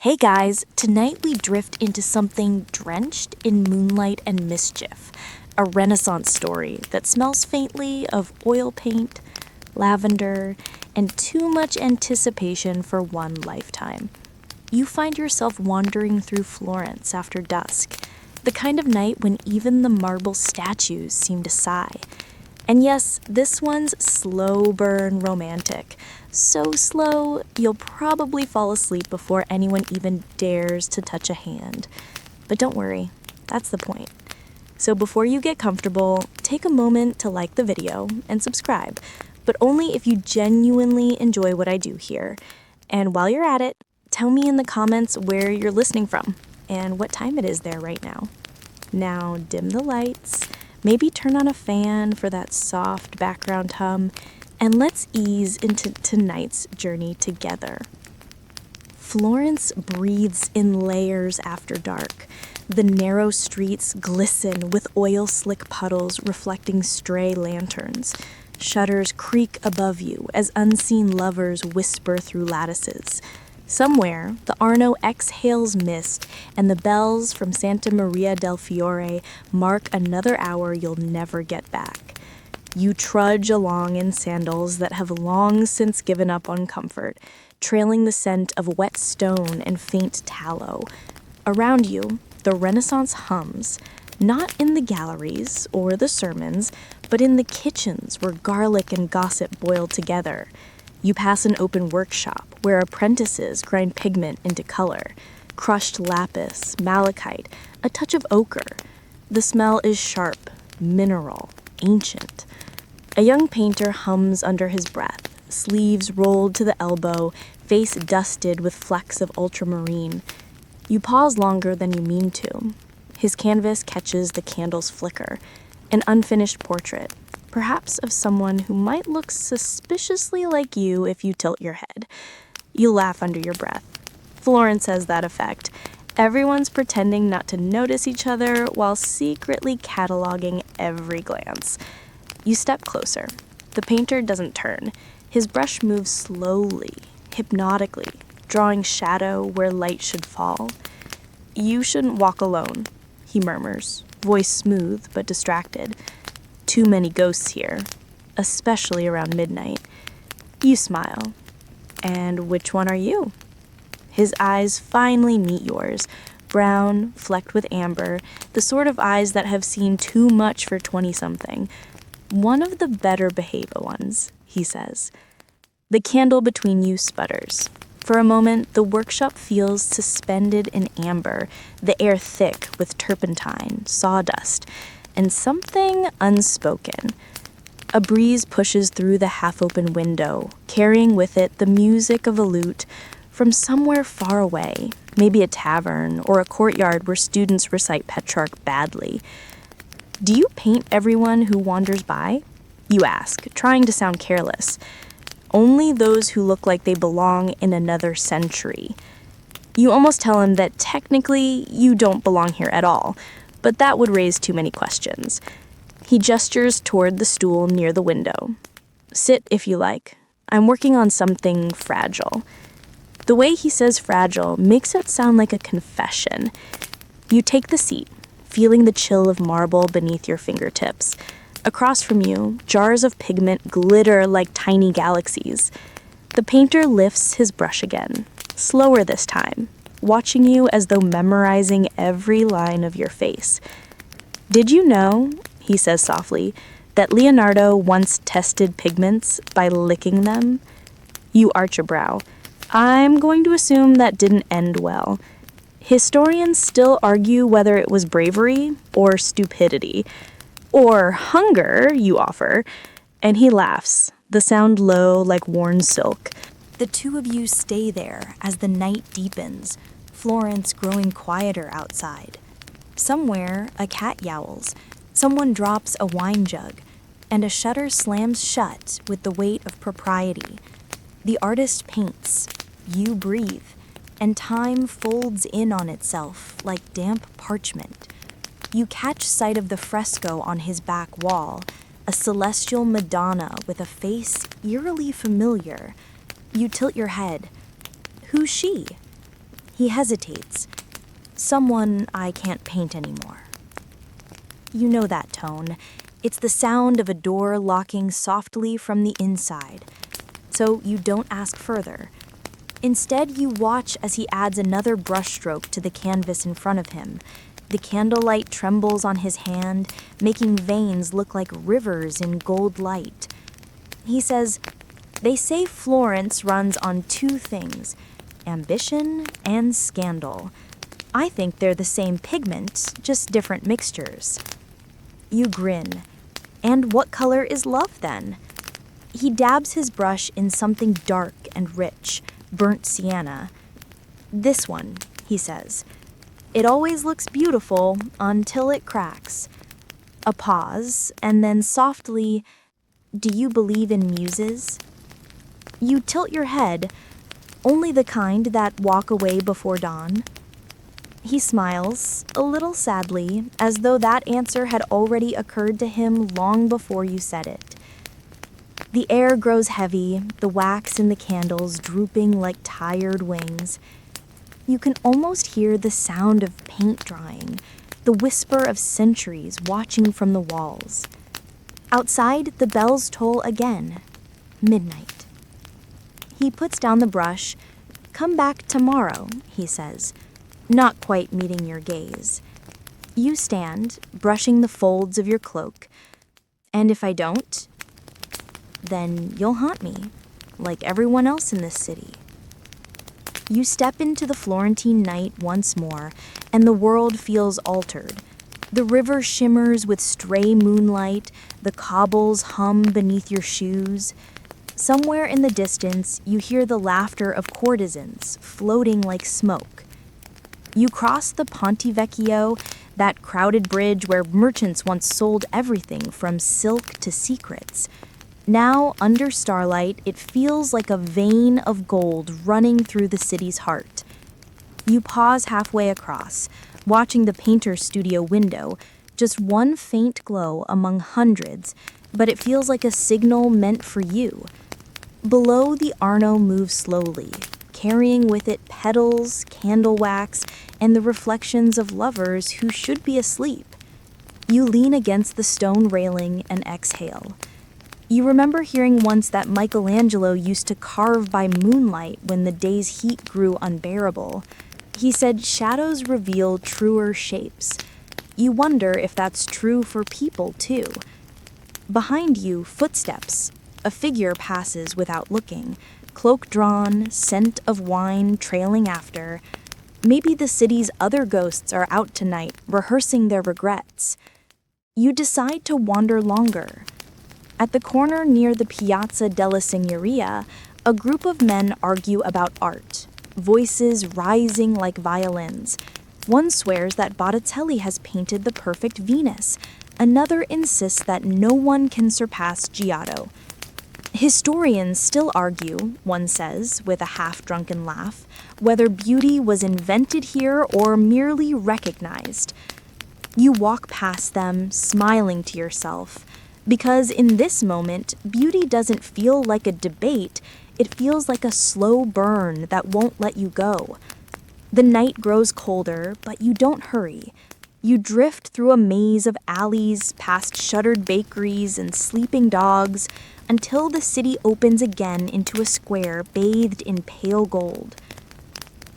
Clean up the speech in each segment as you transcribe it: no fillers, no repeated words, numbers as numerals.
Hey guys, tonight we drift into something drenched in moonlight and mischief. A Renaissance story that smells faintly of oil paint, lavender, and too much anticipation for one lifetime. You find yourself wandering through Florence after dusk, the kind of night when even the marble statues seem to sigh. And yes, this one's slow burn romantic. So slow, you'll probably fall asleep before anyone even dares to touch a hand. But don't worry, that's the point. So before you get comfortable, take a moment to like the video and subscribe, but only if you genuinely enjoy what I do here. And while you're at it, tell me in the comments where you're listening from and what time it is there right now. Now dim the lights, maybe turn on a fan for that soft background hum, and let's ease into tonight's journey together. Florence breathes in layers after dark. The narrow streets glisten with oil-slick puddles reflecting stray lanterns. Shutters creak above you as unseen lovers whisper through lattices. Somewhere, the Arno exhales mist, and the bells from Santa Maria del Fiore mark another hour you'll never get back. You trudge along in sandals that have long since given up on comfort, trailing the scent of wet stone and faint tallow. Around you, the Renaissance hums, not in the galleries or the sermons, but in the kitchens where garlic and gossip boil together. You pass an open workshop where apprentices grind pigment into color, crushed lapis, malachite, a touch of ochre. The smell is sharp, mineral, ancient. A young painter hums under his breath, sleeves rolled to the elbow, face dusted with flecks of ultramarine. You pause longer than you mean to. His canvas catches the candle's flicker, an unfinished portrait, perhaps of someone who might look suspiciously like you if you tilt your head. You laugh under your breath. Florence has that effect. Everyone's pretending not to notice each other while secretly cataloging every glance. You step closer. The painter doesn't turn. His brush moves slowly, hypnotically, drawing shadow where light should fall. "You shouldn't walk alone," he murmurs, voice smooth but distracted. "Too many ghosts here, especially around midnight." You smile. "And which one are you?" His eyes finally meet yours, brown, flecked with amber, the sort of eyes that have seen too much for 20-something. "One of the better behaved ones," he says. The candle between you sputters. For a moment, the workshop feels suspended in amber, the air thick with turpentine, sawdust, and something unspoken. A breeze pushes through the half-open window, carrying with it the music of a lute from somewhere far away, maybe a tavern or a courtyard where students recite Petrarch badly. "Do you paint everyone who wanders by?" you ask, trying to sound careless. "Only those who look like they belong in another century." You almost tell him that technically you don't belong here at all, but that would raise too many questions. He gestures toward the stool near the window. "Sit if you like. I'm working on something fragile." The way he says fragile makes it sound like a confession. You take the seat, feeling the chill of marble beneath your fingertips. Across from you, jars of pigment glitter like tiny galaxies. The painter lifts his brush again, slower this time, watching you as though memorizing every line of your face. "Did you know," he says softly, "that Leonardo once tested pigments by licking them?" You arch a brow. I'm going to assume that didn't end well. Historians still argue whether it was bravery or stupidity. Or hunger, you offer. And he laughs, the sound low like worn silk. The two of you stay there as the night deepens, Florence growing quieter outside. Somewhere, a cat yowls. Someone drops a wine jug, and a shutter slams shut with the weight of propriety. The artist paints. You breathe. And time folds in on itself like damp parchment. You catch sight of the fresco on his back wall, a celestial Madonna with a face eerily familiar. You tilt your head. Who's she? He hesitates. Someone I can't paint anymore. You know that tone. It's the sound of a door locking softly from the inside. So you don't ask further. Instead, you watch as he adds another brushstroke to the canvas in front of him. The candlelight trembles on his hand, making veins look like rivers in gold light. He says, "They say Florence runs on two things, ambition and scandal. I think they're the same pigment, just different mixtures." You grin. And what color is love, then? He dabs his brush in something dark and rich, burnt sienna. "This one," he says. "It always looks beautiful until it cracks." A pause, and then softly, "Do you believe in muses?" You tilt your head, "Only the kind that walk away before dawn." He smiles, a little sadly, as though that answer had already occurred to him long before you said it. The air grows heavy, the wax in the candles drooping like tired wings. You can almost hear the sound of paint drying, the whisper of centuries watching from the walls. Outside, the bells toll again. Midnight. He puts down the brush. "Come back tomorrow," he says, not quite meeting your gaze. You stand, brushing the folds of your cloak. "And if I don't?" "Then you'll haunt me, like everyone else in this city." You step into the Florentine night once more, and the world feels altered. The river shimmers with stray moonlight, the cobbles hum beneath your shoes. Somewhere in the distance, you hear the laughter of courtesans, floating like smoke. You cross the Ponte Vecchio, that crowded bridge where merchants once sold everything from silk to secrets. Now, under starlight, it feels like a vein of gold running through the city's heart. You pause halfway across, watching the painter's studio window, just one faint glow among hundreds, but it feels like a signal meant for you. Below, the Arno moves slowly, carrying with it petals, candle wax, and the reflections of lovers who should be asleep. You lean against the stone railing and exhale. You remember hearing once that Michelangelo used to carve by moonlight when the day's heat grew unbearable. He said shadows reveal truer shapes. You wonder if that's true for people, too. Behind you, footsteps. A figure passes without looking, cloak drawn, scent of wine trailing after. Maybe the city's other ghosts are out tonight, rehearsing their regrets. You decide to wander longer. At the corner near the Piazza della Signoria, a group of men argue about art, voices rising like violins. One swears that Botticelli has painted the perfect Venus. Another insists that no one can surpass Giotto. Historians still argue, one says, with a half-drunken laugh, whether beauty was invented here or merely recognized. You walk past them, smiling to yourself, because in this moment, beauty doesn't feel like a debate, it feels like a slow burn that won't let you go. The night grows colder, but you don't hurry. You drift through a maze of alleys, past shuttered bakeries and sleeping dogs, until the city opens again into a square bathed in pale gold.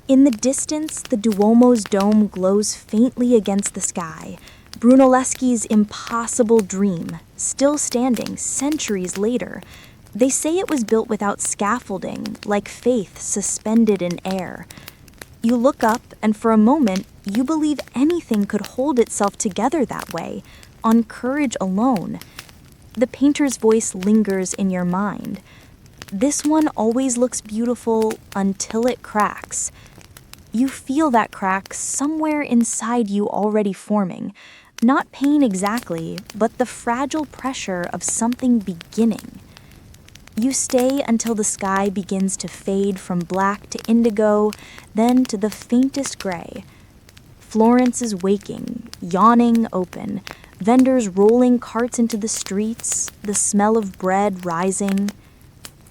In the distance, the Duomo's dome glows faintly against the sky, Brunelleschi's impossible dream, still standing centuries later. They say it was built without scaffolding, like faith suspended in air. You look up, and for a moment, you believe anything could hold itself together that way, on courage alone. The painter's voice lingers in your mind. This one always looks beautiful until it cracks. You feel that crack somewhere inside you already forming. Not pain exactly, but the fragile pressure of something beginning. You stay until the sky begins to fade from black to indigo, then to the faintest gray. Florence is waking, yawning open, vendors rolling carts into the streets, the smell of bread rising.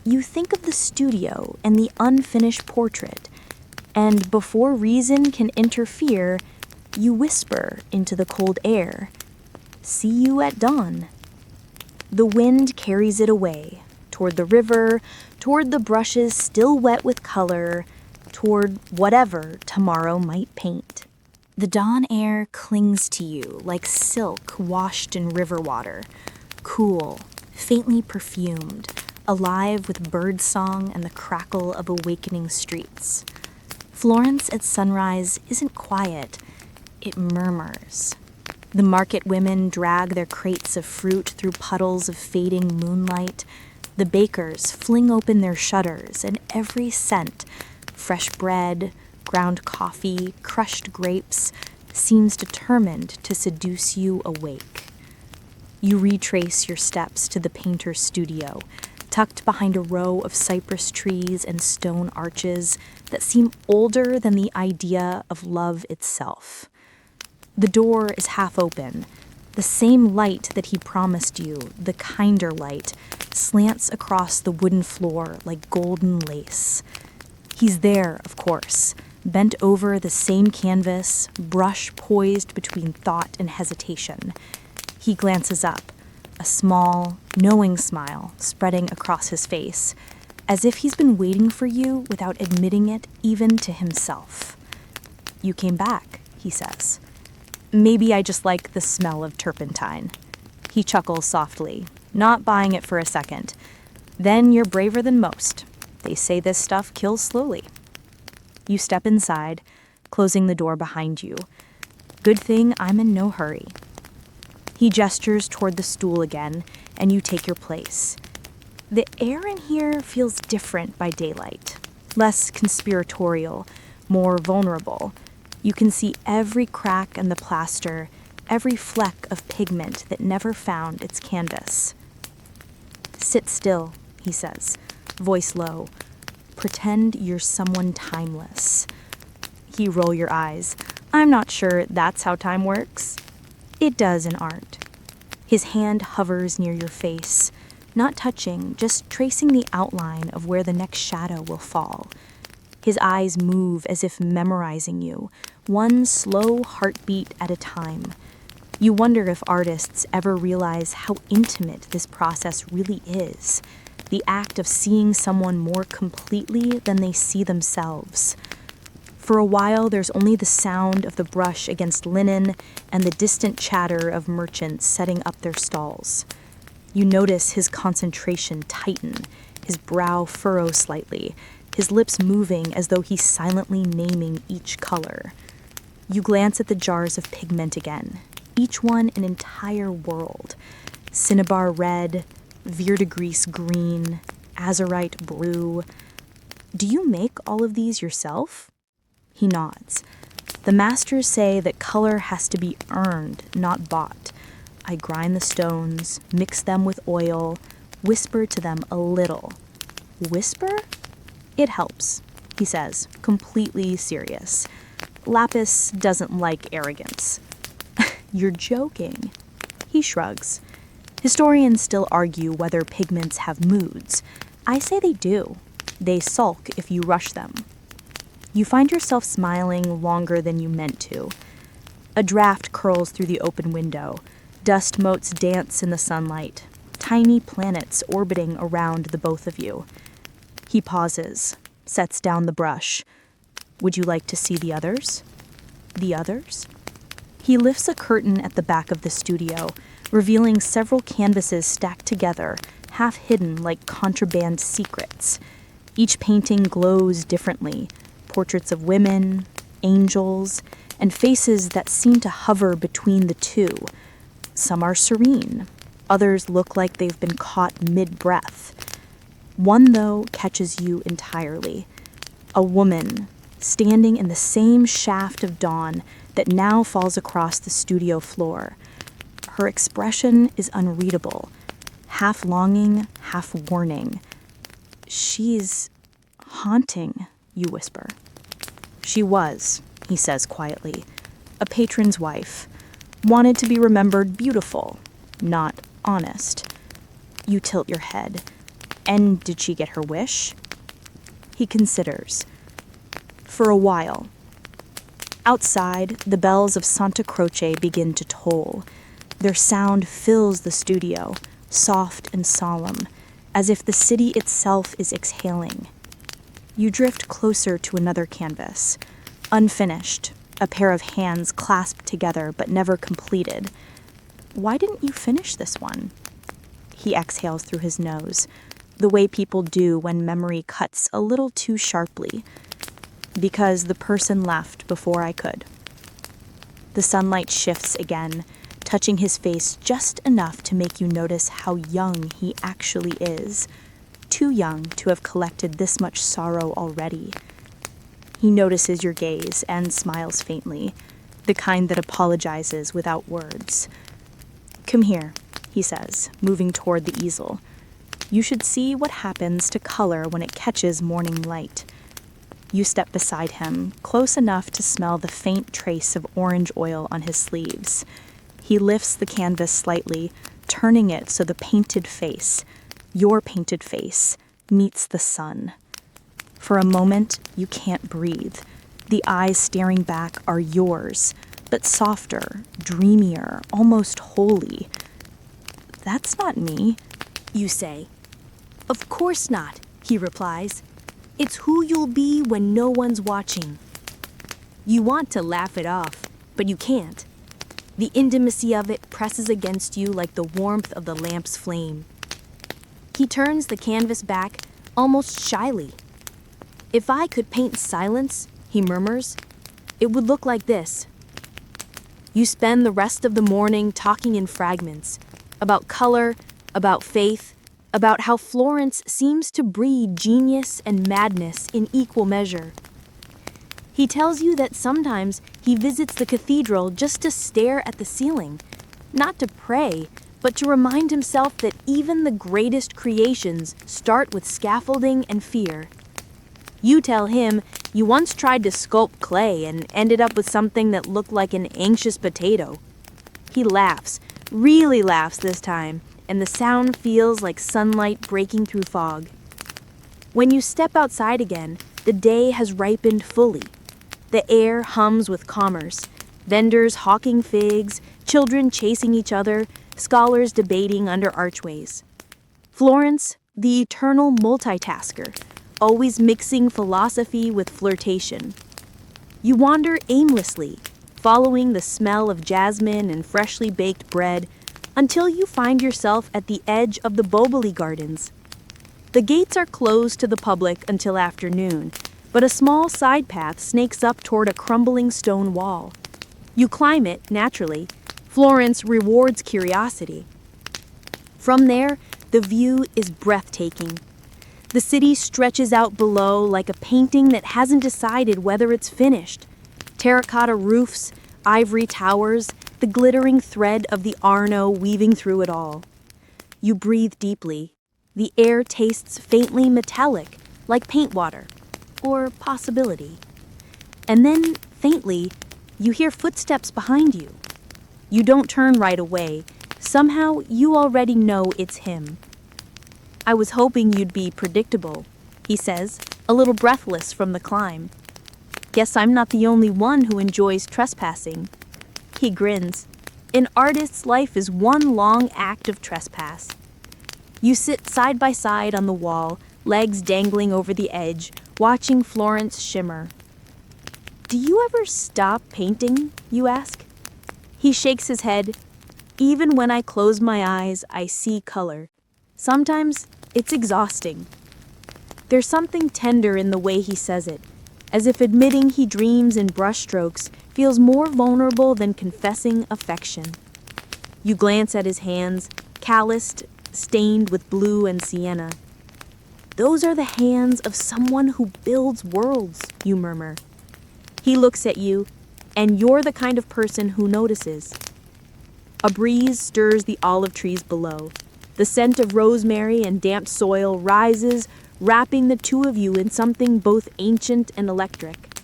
You think of the studio and the unfinished portrait, And before reason can interfere, you whisper into the cold air, "See you at dawn." The wind carries it away, toward the river, toward the brushes still wet with color, toward whatever tomorrow might paint. The dawn air clings to you like silk washed in river water, cool, faintly perfumed, alive with birdsong and the crackle of awakening streets. Florence at sunrise isn't quiet, it murmurs. The market women drag their crates of fruit through puddles of fading moonlight. The bakers fling open their shutters, and every scent, fresh bread, ground coffee, crushed grapes, seems determined to seduce you awake. You retrace your steps to the painter's studio, tucked behind a row of cypress trees and stone arches that seem older than the idea of love itself. The door is half open. The same light that he promised you, the kinder light, slants across the wooden floor like golden lace. He's there, of course, bent over the same canvas, brush poised between thought and hesitation. He glances up, a small, knowing smile spreading across his face, as if he's been waiting for you without admitting it even to himself. "You came back," he says. "Maybe I just like the smell of turpentine." He chuckles softly, not buying it for a second. "Then you're braver than most. They say this stuff kills slowly." You step inside, closing the door behind you. "Good thing I'm in no hurry." He gestures toward the stool again, and you take your place. The air in here feels different by daylight, less conspiratorial, more vulnerable. You can see every crack in the plaster, every fleck of pigment that never found its canvas. "Sit still," he says, voice low. "Pretend you're someone timeless." You roll your eyes. "I'm not sure that's how time works." "It does in art." His hand hovers near your face, not touching, just tracing the outline of where the next shadow will fall. His eyes move as if memorizing you, one slow heartbeat at a time. You wonder if artists ever realize how intimate this process really is, the act of seeing someone more completely than they see themselves. For a while, there's only the sound of the brush against linen and the distant chatter of merchants setting up their stalls. You notice his concentration tighten, his brow furrow slightly, his lips moving as though he's silently naming each color. You glance at the jars of pigment again, each one an entire world. Cinnabar red, verdigris green, azurite blue. "Do you make all of these yourself?" He nods. "The masters say that color has to be earned, not bought. I grind the stones, mix them with oil, whisper to them a little." "Whisper?" "It helps," he says, completely serious. "Lapis doesn't like arrogance." "You're joking." He shrugs. Historians still argue whether pigments have moods. I say they do. They sulk if you rush them. You find yourself smiling longer than you meant to. A draft curls through the open window. Dust motes dance in the sunlight, tiny planets orbiting around the both of you. He pauses, sets down the brush. "Would you like to see the others?" "The others?" He lifts a curtain at the back of the studio, revealing several canvases stacked together, half hidden like contraband secrets. Each painting glows differently. Portraits of women, angels, and faces that seem to hover between the two. Some are serene. Others look like they've been caught mid-breath. One, though, catches you entirely. A woman, standing in the same shaft of dawn that now falls across the studio floor. Her expression is unreadable, half longing, half warning. "She's haunting," you whisper. "She was," he says quietly, "a patron's wife. Wanted to be remembered beautiful, not honest." You tilt your head. "And did she get her wish?" He considers. For a while. Outside, the bells of Santa Croce begin to toll. Their sound fills the studio, soft and solemn, as if the city itself is exhaling. You drift closer to another canvas, unfinished, a pair of hands clasped together but never completed. Why didn't you finish this one? He exhales through his nose, the way people do when memory cuts a little too sharply. Because the person left before I could. The sunlight shifts again, touching his face just enough to make you notice how young he actually is. Too young to have collected this much sorrow already. He notices your gaze and smiles faintly, the kind that apologizes without words. Come here, he says, moving toward the easel. You should see what happens to color when it catches morning light. You step beside him, close enough to smell the faint trace of orange oil on his sleeves. He lifts the canvas slightly, turning it so the painted face, your painted face, meets the sun. For a moment, you can't breathe. The eyes staring back are yours, but softer, dreamier, almost holy. That's not me, you say. Of course not, he replies. It's who you'll be when no one's watching. You want to laugh it off, but you can't. The intimacy of it presses against you like the warmth of the lamp's flame. He turns the canvas back, almost shyly. If I could paint silence, he murmurs, it would look like this. You spend the rest of the morning talking in fragments, about color, about faith, about how Florence seems to breed genius and madness in equal measure. He tells you that sometimes he visits the cathedral just to stare at the ceiling, not to pray, but to remind himself that even the greatest creations start with scaffolding and fear. You tell him you once tried to sculpt clay and ended up with something that looked like an anxious potato. He laughs, really laughs this time, and the sound feels like sunlight breaking through fog. When you step outside again, the day has ripened fully. The air hums with commerce, vendors hawking figs, children chasing each other, scholars debating under archways. Florence, the eternal multitasker, always mixing philosophy with flirtation. You wander aimlessly, following the smell of jasmine and freshly baked bread, until you find yourself at the edge of the Boboli Gardens. The gates are closed to the public until afternoon, but a small side path snakes up toward a crumbling stone wall. You climb it, naturally. Florence rewards curiosity. From there, the view is breathtaking. The city stretches out below like a painting that hasn't decided whether it's finished. Terracotta roofs, ivory towers, the glittering thread of the Arno weaving through it all. You breathe deeply. The air tastes faintly metallic, like paint water, or possibility. And then, faintly, you hear footsteps behind you. You don't turn right away. Somehow, you already know it's him. I was hoping you'd be predictable, he says, a little breathless from the climb. Guess I'm not the only one who enjoys trespassing. He grins. An artist's life is one long act of trespass. You sit side by side on the wall, legs dangling over the edge, watching Florence shimmer. Do you ever stop painting, you ask? He shakes his head. Even when I close my eyes, I see color. Sometimes it's exhausting. There's something tender in the way he says it, as if admitting he dreams in brushstrokes feels more vulnerable than confessing affection. You glance at his hands, calloused, stained with blue and sienna. Those are the hands of someone who builds worlds, you murmur. He looks at you, and you're the kind of person who notices. A breeze stirs the olive trees below. The scent of rosemary and damp soil rises, wrapping the two of you in something both ancient and electric.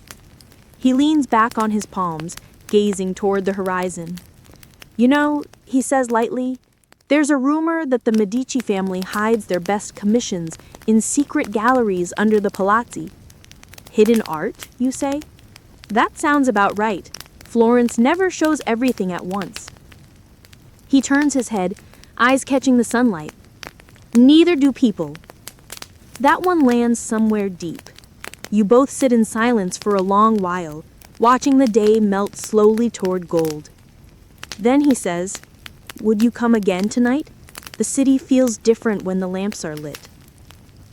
He leans back on his palms, gazing toward the horizon. You know, he says lightly, there's a rumor that the Medici family hides their best commissions in secret galleries under the Palazzi. Hidden art, you say? That sounds about right. Florence never shows everything at once. He turns his head, eyes catching the sunlight. Neither do people. That one lands somewhere deep. You both sit in silence for a long while, watching the day melt slowly toward gold. Then he says, "Would you come again tonight? The city feels different when the lamps are lit."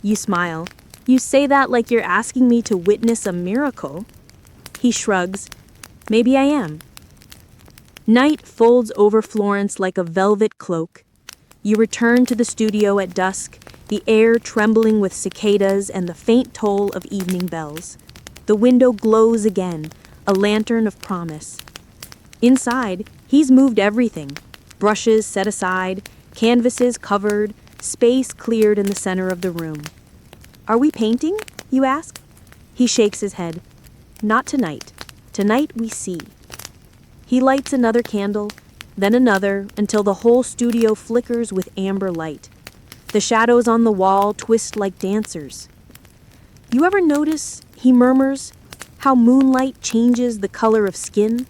You smile. You say that like you're asking me to witness a miracle. He shrugs. Maybe I am. Night folds over Florence like a velvet cloak. You return to the studio at dusk, the air trembling with cicadas and the faint toll of evening bells. The window glows again, a lantern of promise. Inside, he's moved everything. Brushes set aside, canvases covered, space cleared in the center of the room. "Are we painting?" you ask. He shakes his head. "Not tonight. Tonight we see." He lights another candle, then another, until the whole studio flickers with amber light. The shadows on the wall twist like dancers. "You ever notice," he murmurs, "how moonlight changes the color of skin?"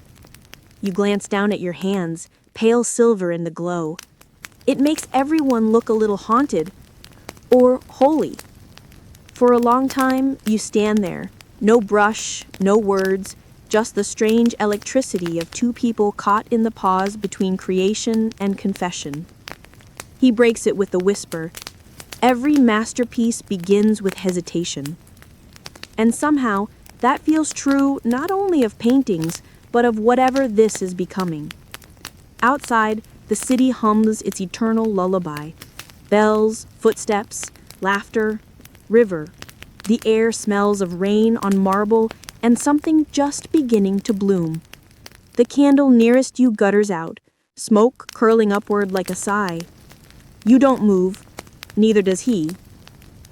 You glance down at your hands, pale silver in the glow. It makes everyone look a little haunted, or holy. For a long time, you stand there, no brush, no words, just the strange electricity of two people caught in the pause between creation and confession. He breaks it with a whisper. Every masterpiece begins with hesitation. And somehow, that feels true not only of paintings, but of whatever this is becoming. Outside, the city hums its eternal lullaby. Bells, footsteps, laughter, river. The air smells of rain on marble and something just beginning to bloom. The candle nearest you gutters out, smoke curling upward like a sigh. You don't move, neither does he.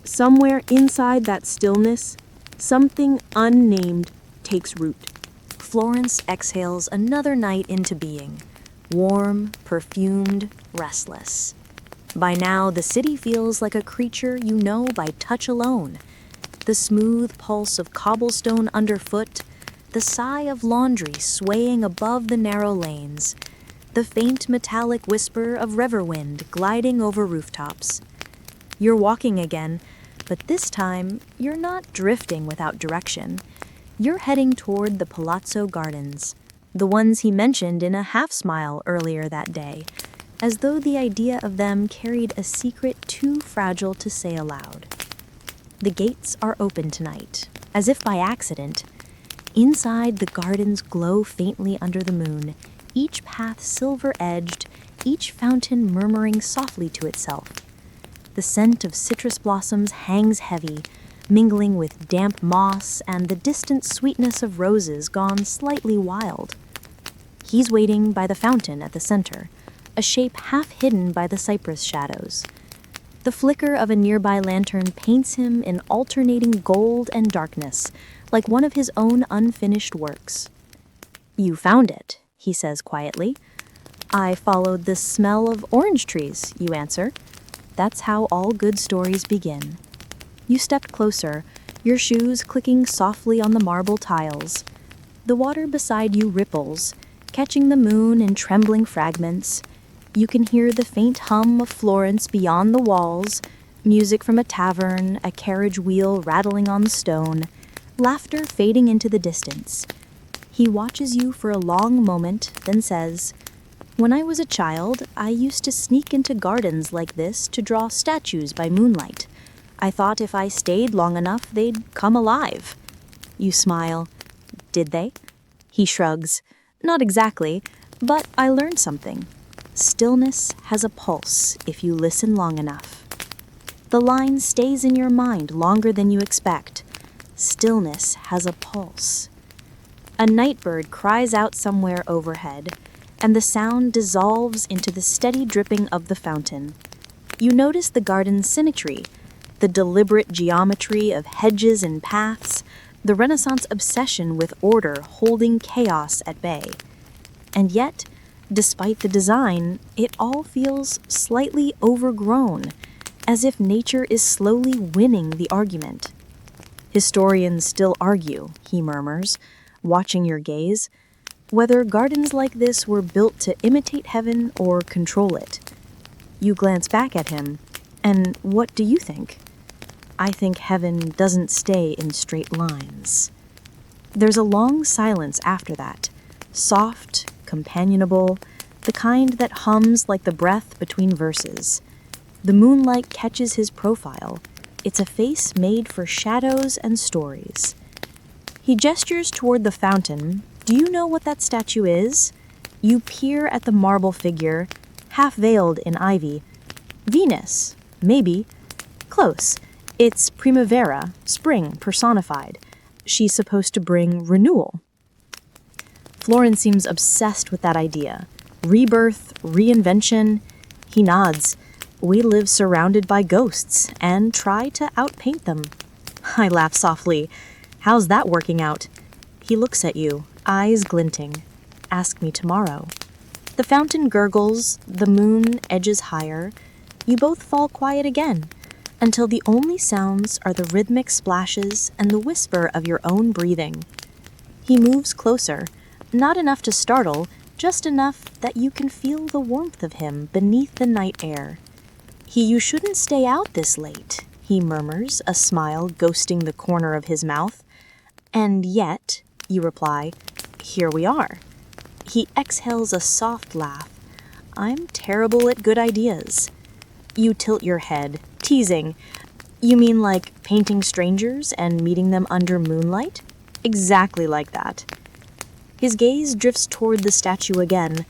Somewhere inside that stillness, something unnamed takes root. Florence exhales another night into being, warm, perfumed, restless. By now, the city feels like a creature you know by touch alone. The smooth pulse of cobblestone underfoot, the sigh of laundry swaying above the narrow lanes, the faint metallic whisper of river wind gliding over rooftops. You're walking again, but this time, you're not drifting without direction. You're heading toward the Palazzo gardens, the ones he mentioned in a half-smile earlier that day, as though the idea of them carried a secret too fragile to say aloud. The gates are open tonight, as if by accident. Inside, the gardens glow faintly under the moon, each path silver-edged, each fountain murmuring softly to itself. The scent of citrus blossoms hangs heavy, mingling with damp moss and the distant sweetness of roses gone slightly wild. He's waiting by the fountain at the center, a shape half hidden by the cypress shadows. The flicker of a nearby lantern paints him in alternating gold and darkness, like one of his own unfinished works. "You found it," he says quietly. "I followed the smell of orange trees," you answer. That's how all good stories begin. You stepped closer, your shoes clicking softly on the marble tiles. The water beside you ripples, catching the moon in trembling fragments. You can hear the faint hum of Florence beyond the walls, music from a tavern, a carriage wheel rattling on the stone, laughter fading into the distance. He watches you for a long moment, then says, "When I was a child, I used to sneak into gardens like this to draw statues by moonlight. I thought if I stayed long enough, they'd come alive." You smile. "Did they?" He shrugs. "Not exactly, but I learned something. Stillness has a pulse if you listen long enough." The line stays in your mind longer than you expect. Stillness has a pulse. A nightbird cries out somewhere overhead, and the sound dissolves into the steady dripping of the fountain. You notice the garden's symmetry, the deliberate geometry of hedges and paths, the Renaissance obsession with order holding chaos at bay. And yet, despite the design, it all feels slightly overgrown, as if nature is slowly winning the argument. Historians still argue, he murmurs, watching your gaze, whether gardens like this were built to imitate heaven or control it. You glance back at him, and what do you think? I think heaven doesn't stay in straight lines. There's a long silence after that, soft, companionable, the kind that hums like the breath between verses. The moonlight catches his profile. It's a face made for shadows and stories. He gestures toward the fountain. Do you know what that statue is? You peer at the marble figure, half veiled in ivy. Venus, maybe. Close. It's Primavera, spring personified. She's supposed to bring renewal. Florence seems obsessed with that idea. Rebirth, reinvention. He nods. We live surrounded by ghosts and try to outpaint them. I laugh softly. How's that working out? He looks at you, eyes glinting. Ask me tomorrow. The fountain gurgles, the moon edges higher. You both fall quiet again, until the only sounds are the rhythmic splashes and the whisper of your own breathing. He moves closer, not enough to startle, just enough that you can feel the warmth of him beneath the night air. You shouldn't stay out this late, he murmurs, a smile ghosting the corner of his mouth. And yet, you reply, here we are. He exhales a soft laugh. I'm terrible at good ideas. You tilt your head, teasing. You mean like painting strangers and meeting them under moonlight? Exactly like that. His gaze drifts toward the statue again.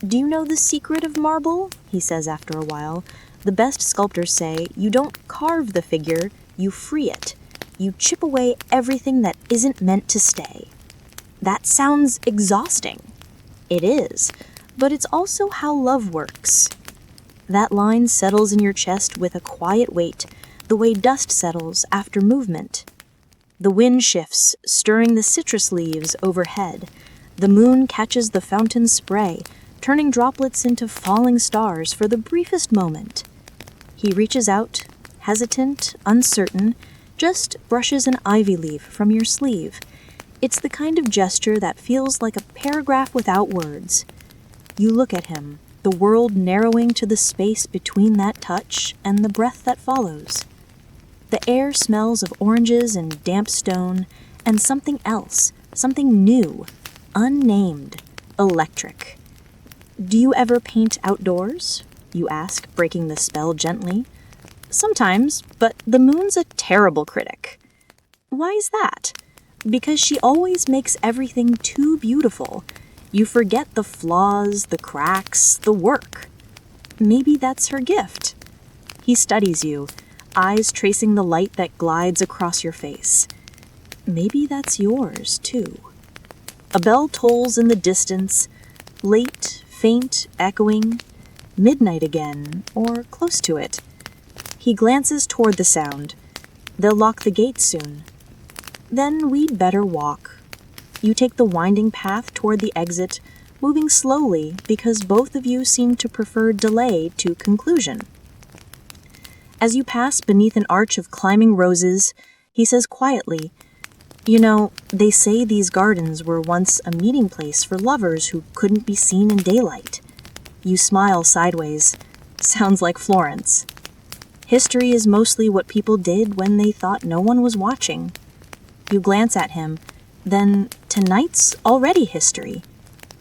Do you know the secret of marble? He says after a while. The best sculptors say you don't carve the figure, you free it. You chip away everything that isn't meant to stay. That sounds exhausting. It is, but it's also how love works. That line settles in your chest with a quiet weight, the way dust settles after movement. The wind shifts, stirring the citrus leaves overhead. The moon catches the fountain's spray, turning droplets into falling stars for the briefest moment. He reaches out, hesitant, uncertain, just brushes an ivy leaf from your sleeve. It's the kind of gesture that feels like a paragraph without words. You look at him, the world narrowing to the space between that touch and the breath that follows. The air smells of oranges and damp stone, and something else, something new, unnamed, electric. Do you ever paint outdoors? You ask, breaking the spell gently. Sometimes, but the moon's a terrible critic. Why is that? Because she always makes everything too beautiful. You forget the flaws, the cracks, the work. Maybe that's her gift. He studies you, eyes tracing the light that glides across your face. Maybe that's yours, too. A bell tolls in the distance, late, faint, echoing. Midnight again, or close to it. He glances toward the sound. They'll lock the gates soon. Then we'd better walk. You take the winding path toward the exit, moving slowly because both of you seem to prefer delay to conclusion. As you pass beneath an arch of climbing roses, he says quietly, you know, they say these gardens were once a meeting place for lovers who couldn't be seen in daylight. You smile sideways. Sounds like Florence. History is mostly what people did when they thought no one was watching. You glance at him. Then tonight's already history.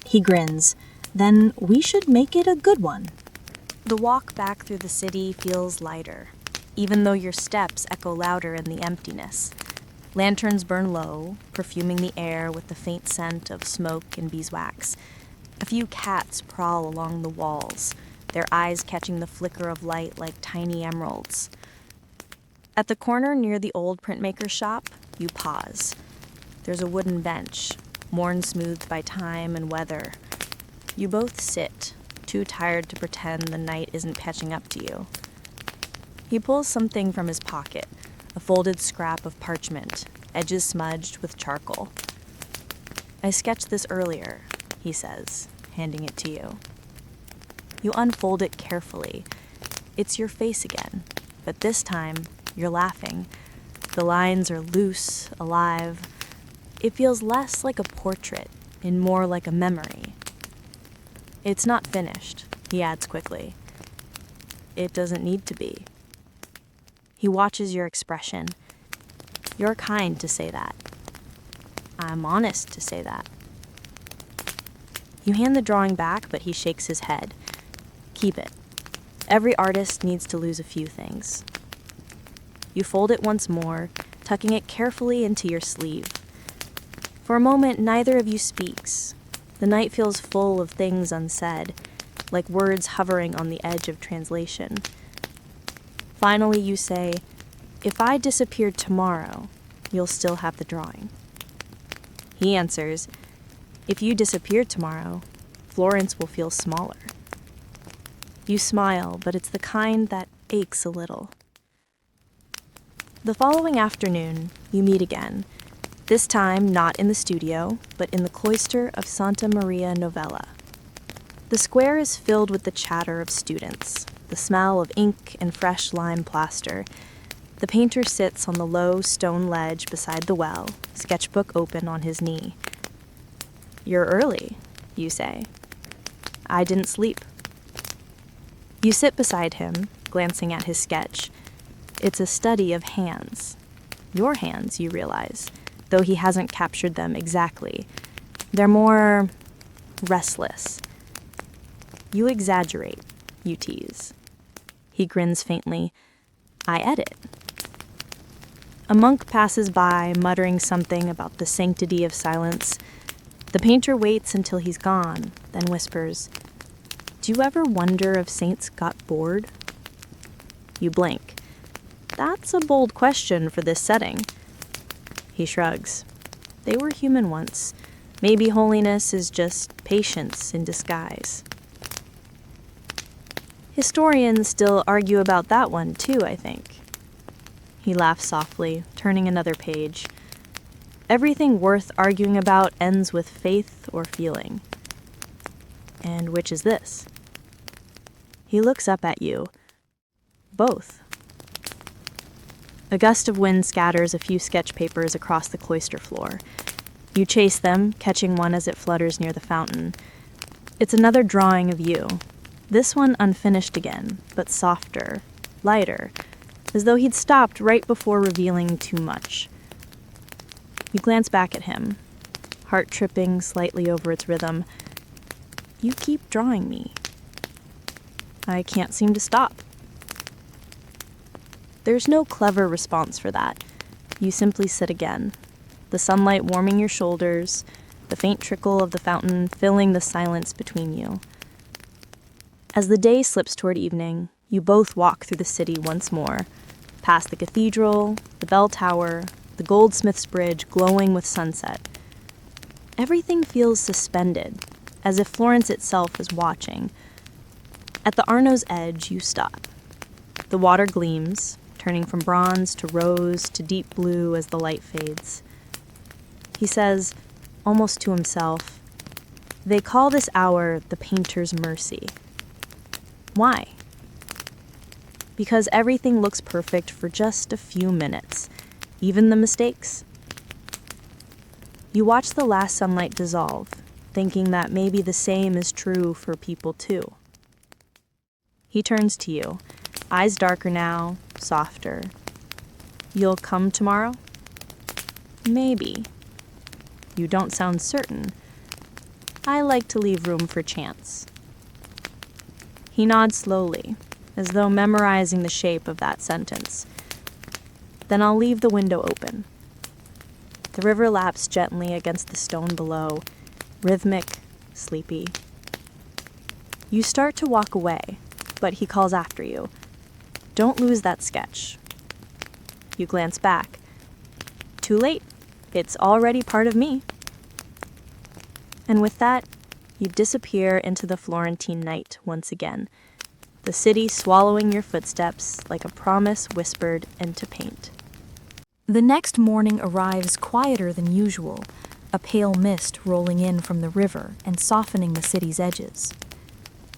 He grins. Then we should make it a good one. The walk back through the city feels lighter, even though your steps echo louder in the emptiness. Lanterns burn low, perfuming the air with the faint scent of smoke and beeswax. A few cats prowl along the walls, their eyes catching the flicker of light like tiny emeralds. At the corner near the old printmaker's shop, you pause. There's a wooden bench, worn smooth by time and weather. You both sit, too tired to pretend the night isn't catching up to you. He pulls something from his pocket, a folded scrap of parchment, edges smudged with charcoal. I sketched this earlier, he says, handing it to you. You unfold it carefully. It's your face again, but this time you're laughing. The lines are loose, alive. It feels less like a portrait and more like a memory. It's not finished, he adds quickly. It doesn't need to be. He watches your expression. You're kind to say that. I'm honest to say that. You hand the drawing back, but he shakes his head. Keep it. Every artist needs to lose a few things. You fold it once more, tucking it carefully into your sleeve. For a moment, neither of you speaks. The night feels full of things unsaid, like words hovering on the edge of translation. Finally, you say, "If I disappeared tomorrow, you'll still have the drawing." He answers, "If you disappeared tomorrow, Florence will feel smaller." You smile, but it's the kind that aches a little. The following afternoon, you meet again, this time not in the studio, but in the cloister of Santa Maria Novella. The square is filled with the chatter of students, the smell of ink and fresh lime plaster. The painter sits on the low stone ledge beside the well, sketchbook open on his knee. "You're early," you say. "I didn't sleep." You sit beside him, glancing at his sketch. It's a study of hands. Your hands, you realize, though he hasn't captured them exactly. They're more restless. You exaggerate, you tease. He grins faintly. "I edit." A monk passes by, muttering something about the sanctity of silence. The painter waits until he's gone, then whispers, "Do you ever wonder if saints got bored?" You blink. "That's a bold question for this setting." He shrugs. "They were human once. Maybe holiness is just patience in disguise." Historians still argue about that one too, I think. He laughs softly, turning another page. Everything worth arguing about ends with faith or feeling. And which is this? He looks up at you. Both. A gust of wind scatters a few sketch papers across the cloister floor. You chase them, catching one as it flutters near the fountain. It's another drawing of you. This one unfinished again, but softer, lighter, as though he'd stopped right before revealing too much. You glance back at him, heart tripping slightly over its rhythm. "You keep drawing me." "I can't seem to stop." There's no clever response for that. You simply sit again, the sunlight warming your shoulders, the faint trickle of the fountain filling the silence between you. As the day slips toward evening, you both walk through the city once more, past the cathedral, the bell tower, the goldsmith's bridge glowing with sunset. Everything feels suspended, as if Florence itself is watching. At the Arno's edge, you stop. The water gleams, turning from bronze to rose to deep blue as the light fades. He says, almost to himself, "They call this hour the painter's mercy." Why? Because everything looks perfect for just a few minutes, even the mistakes. You watch the last sunlight dissolve, thinking that maybe the same is true for people too. He turns to you, eyes darker now, softer. "You'll come tomorrow?" "Maybe." "You don't sound certain." "I like to leave room for chance." He nods slowly, as though memorizing the shape of that sentence. "Then I'll leave the window open." The river laps gently against the stone below, rhythmic, sleepy. You start to walk away, but he calls after you. "Don't lose that sketch." You glance back. "Too late. It's already part of me." And with that, you disappear into the Florentine night once again, the city swallowing your footsteps like a promise whispered into paint. The next morning arrives quieter than usual, a pale mist rolling in from the river and softening the city's edges.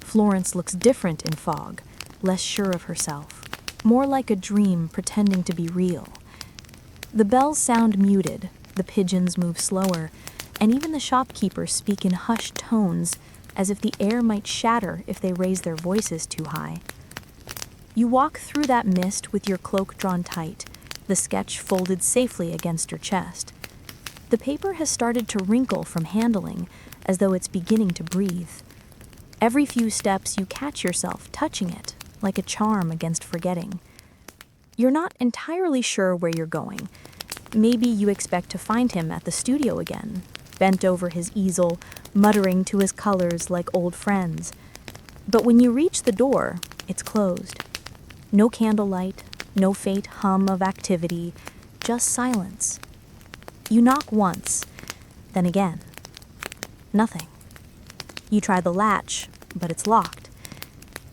Florence looks different in fog, less sure of herself, more like a dream pretending to be real. The bells sound muted, the pigeons move slower, and even the shopkeepers speak in hushed tones, as if the air might shatter if they raise their voices too high. You walk through that mist with your cloak drawn tight, the sketch folded safely against your chest. The paper has started to wrinkle from handling, as though it's beginning to breathe. Every few steps you catch yourself touching it, like a charm against forgetting. You're not entirely sure where you're going. Maybe you expect to find him at the studio again, bent over his easel, muttering to his colors like old friends. But when you reach the door, it's closed. No candlelight, no faint hum of activity, just silence. You knock once, then again. Nothing. You try the latch, but it's locked.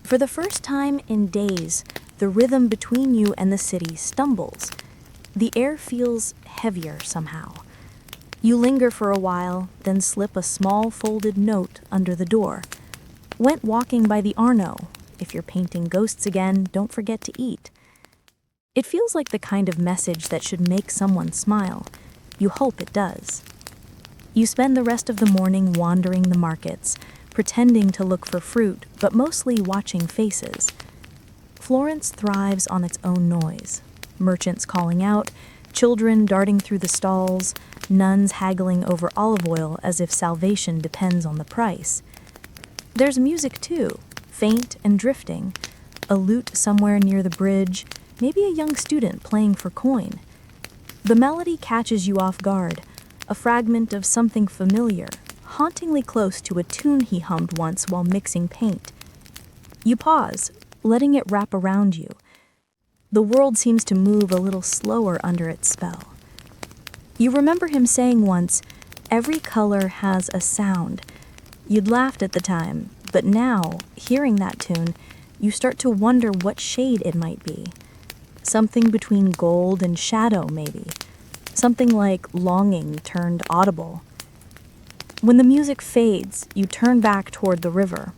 For the first time in days, the rhythm between you and the city stumbles. The air feels heavier somehow. You linger for a while, then slip a small folded note under the door. Went walking by the Arno. If you're painting ghosts again, don't forget to eat. It feels like the kind of message that should make someone smile. You hope it does. You spend the rest of the morning wandering the markets, pretending to look for fruit, but mostly watching faces. Florence thrives on its own noise. Merchants calling out, children darting through the stalls, nuns haggling over olive oil as if salvation depends on the price. There's music too, faint and drifting. A lute somewhere near the bridge, maybe a young student playing for coin. The melody catches you off guard, a fragment of something familiar, hauntingly close to a tune he hummed once while mixing paint. You pause, letting it wrap around you. The world seems to move a little slower under its spell. You remember him saying once, "Every color has a sound." You'd laughed at the time, but now, hearing that tune, you start to wonder what shade it might be. Something between gold and shadow, maybe. Something like longing turned audible. When the music fades, you turn back toward the river.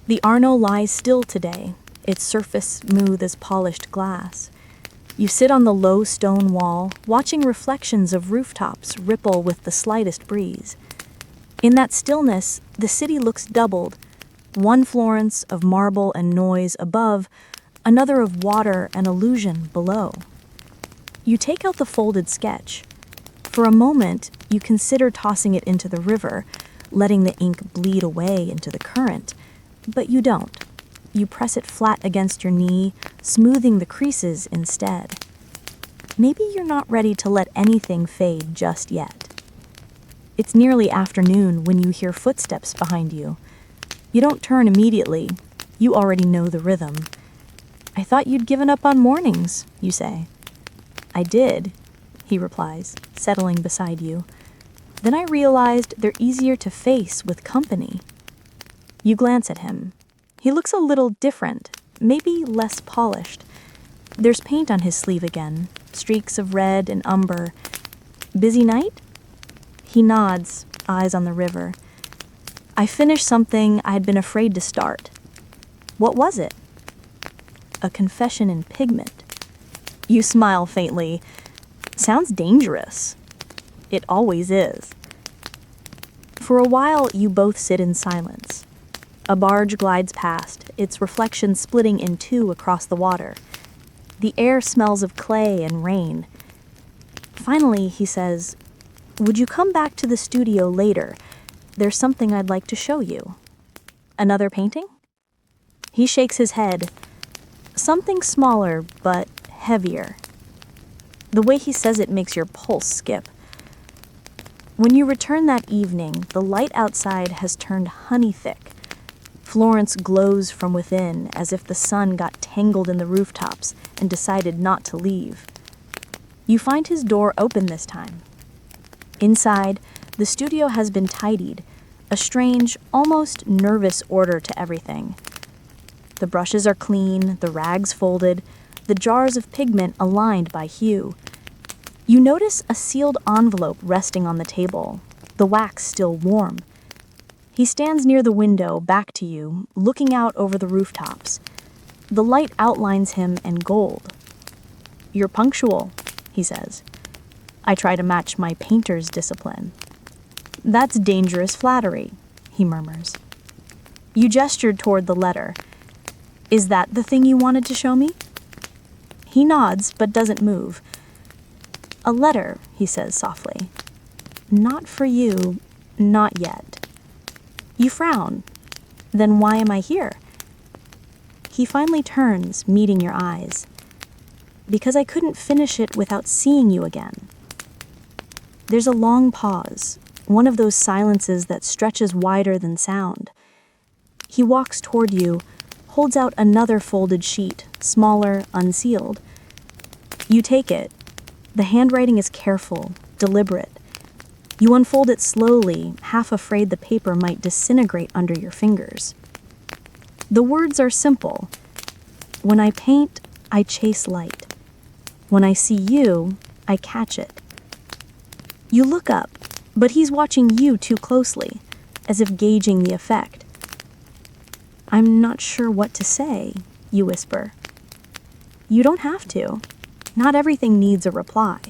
The Arno lies still today, its surface smooth as polished glass. You sit on the low stone wall, watching reflections of rooftops ripple with the slightest breeze. In that stillness, the city looks doubled. One Florence of marble and noise above, another of water and illusion below. You take out the folded sketch. For a moment, you consider tossing it into the river, letting the ink bleed away into the current. But you don't. You press it flat against your knee, smoothing the creases instead. Maybe you're not ready to let anything fade just yet. It's nearly afternoon when you hear footsteps behind you. You don't turn immediately. You already know the rhythm. "I thought you'd given up on mornings," you say. "I did," he replies, settling beside you. "Then I realized they're easier to face with company." You glance at him. He looks a little different, maybe less polished. There's paint on his sleeve again, streaks of red and umber. "Busy night?" He nods, eyes on the river. "I finished something I'd been afraid to start." "What was it?" "A confession in pigment." You smile faintly. "Sounds dangerous." "It always is." For a while, you both sit in silence. A barge glides past, its reflection splitting in two across the water. The air smells of clay and rain. Finally, he says, "Would you come back to the studio later? There's something I'd like to show you." "Another painting?" He shakes his head. "Something smaller, but heavier." The way he says it makes your pulse skip. When you return that evening, the light outside has turned honey thick. Florence glows from within as if the sun got tangled in the rooftops and decided not to leave. You find his door open this time. Inside, the studio has been tidied, a strange, almost nervous order to everything. The brushes are clean, the rags folded, the jars of pigment aligned by hue. You notice a sealed envelope resting on the table, the wax still warm. He stands near the window, back to you, looking out over the rooftops. The light outlines him in gold. You're punctual, he says. I try to match my painter's discipline. That's dangerous flattery, he murmurs. You gestured toward the letter. Is that the thing you wanted to show me? He nods, but doesn't move. A letter, he says softly. Not for you, not yet. You frown. Then why am I here? He finally turns, meeting your eyes. Because I couldn't finish it without seeing you again. There's a long pause, one of those silences that stretches wider than sound. He walks toward you, holds out another folded sheet, smaller, unsealed. You take it. The handwriting is careful, deliberate. You unfold it slowly, half afraid the paper might disintegrate under your fingers. The words are simple. When I paint, I chase light. When I see you, I catch it. You look up, but he's watching you too closely, as if gauging the effect. I'm not sure what to say, you whisper. You don't have to. Not everything needs a reply.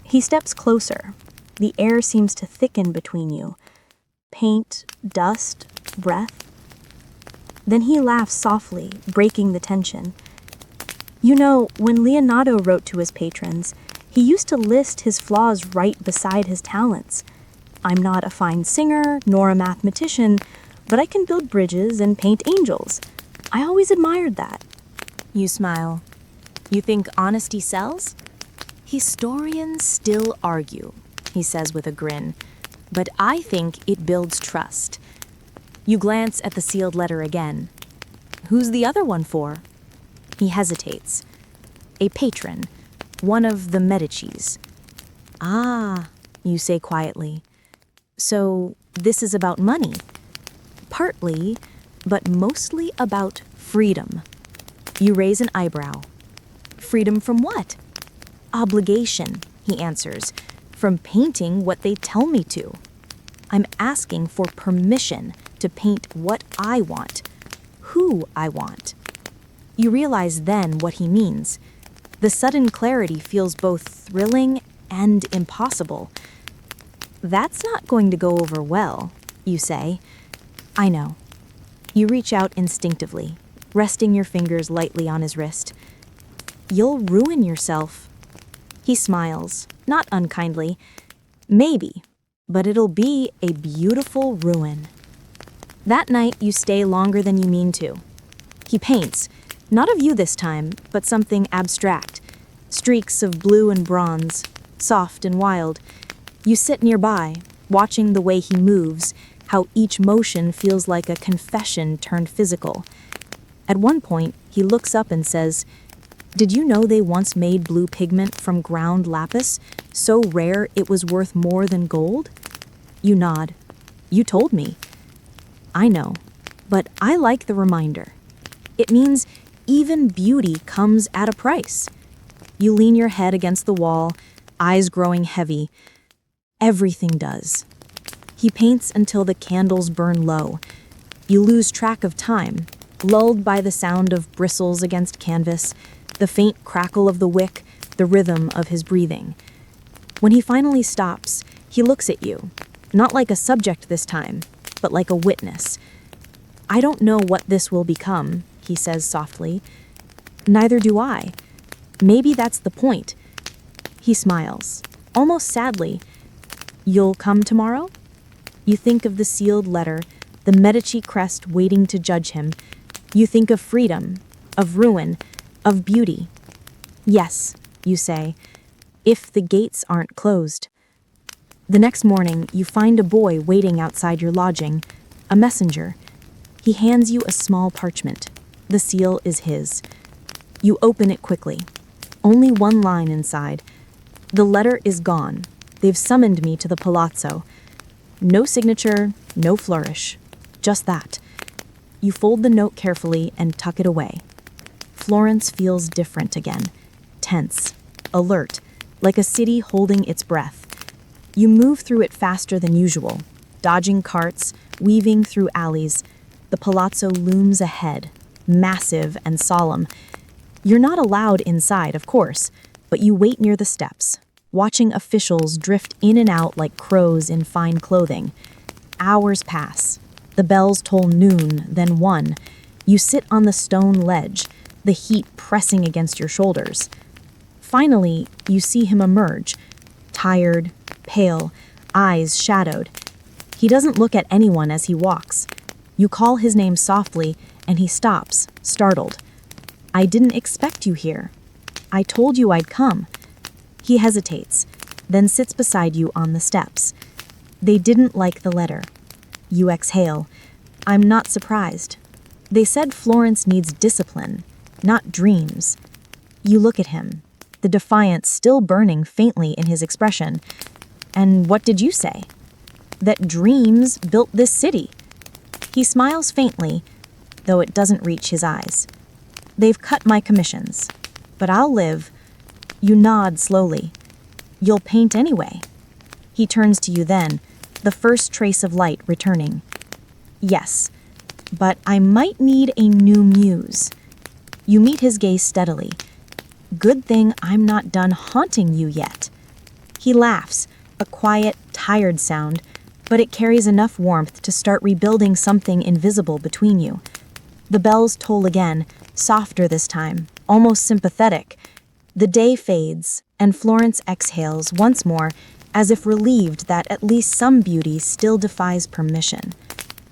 He steps closer. The air seems to thicken between you. Paint, dust, breath. Then he laughs softly, breaking the tension. You know, when Leonardo wrote to his patrons, he used to list his flaws right beside his talents. I'm not a fine singer, nor a mathematician, but I can build bridges and paint angels. I always admired that. You smile. You think honesty sells? Historians still argue, he says with a grin, but I think it builds trust. You glance at the sealed letter again. Who's the other one for? He hesitates. A patron, one of the Medicis. Ah, you say quietly. So this is about money. Partly, but mostly about freedom. You raise an eyebrow. Freedom from what? Obligation, he answers, from painting what they tell me to. I'm asking for permission to paint what I want, who I want. You realize then what he means. The sudden clarity feels both thrilling and impossible. That's not going to go over well, you say. I know. You reach out instinctively, resting your fingers lightly on his wrist. You'll ruin yourself. He smiles, not unkindly. Maybe, but it'll be a beautiful ruin. That night, you stay longer than you mean to. He paints, not of you this time, but something abstract. Streaks of blue and bronze, soft and wild. You sit nearby, watching the way he moves, how each motion feels like a confession turned physical. At one point, he looks up and says, "Did you know they once made blue pigment from ground lapis, so rare it was worth more than gold?" You nod. You told me. I know, but I like the reminder. It means even beauty comes at a price. You lean your head against the wall, eyes growing heavy. Everything does. He paints until the candles burn low. You lose track of time, lulled by the sound of bristles against canvas, the faint crackle of the wick, the rhythm of his breathing. When he finally stops, he looks at you, not like a subject this time, but like a witness. I don't know what this will become, he says softly. Neither do I. Maybe that's the point. He smiles, almost sadly. You'll come tomorrow? You think of the sealed letter, the Medici crest waiting to judge him. You think of freedom, of ruin, of beauty. Yes, you say, if the gates aren't closed. The next morning, you find a boy waiting outside your lodging, a messenger. He hands you a small parchment. The seal is his. You open it quickly. Only one line inside. The letter is gone. They've summoned me to the Palazzo. No signature, no flourish. Just that. You fold the note carefully and tuck it away. Florence feels different again. Tense, alert, like a city holding its breath. You move through it faster than usual, dodging carts, weaving through alleys. The Palazzo looms ahead, massive and solemn. You're not allowed inside, of course, but you wait near the steps, watching officials drift in and out like crows in fine clothing. Hours pass. The bells toll noon, then 1. You sit on the stone ledge, the heat pressing against your shoulders. Finally, you see him emerge, tired, pale, eyes shadowed. He doesn't look at anyone as he walks. You call his name softly, and he stops, startled. "I didn't expect you here. I told you I'd come." He hesitates, then sits beside you on the steps. They didn't like the letter. You exhale. "I'm not surprised. They said Florence needs discipline, not dreams." You look at him, the defiance still burning faintly in his expression. "And what did you say?" "That dreams built this city." He smiles faintly, though it doesn't reach his eyes. "They've cut my commissions, but I'll live." You nod slowly. "You'll paint anyway." He turns to you then, the first trace of light returning. "Yes, but I might need a new muse." You meet his gaze steadily. "Good thing I'm not done haunting you yet." He laughs, a quiet, tired sound, but it carries enough warmth to start rebuilding something invisible between you. The bells toll again, softer this time, almost sympathetic. The day fades, and Florence exhales once more, as if relieved that at least some beauty still defies permission.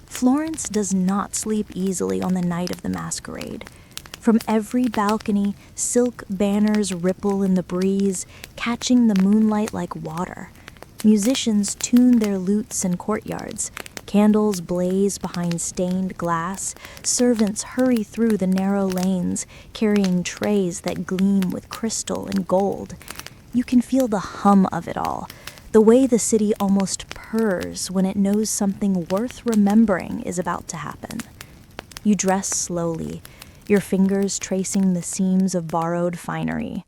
Florence does not sleep easily on the night of the masquerade. From every balcony, silk banners ripple in the breeze, catching the moonlight like water. Musicians tune their lutes in courtyards. Candles blaze behind stained glass. Servants hurry through the narrow lanes, carrying trays that gleam with crystal and gold. You can feel the hum of it all, the way the city almost purrs when it knows something worth remembering is about to happen. You dress slowly, your fingers tracing the seams of borrowed finery.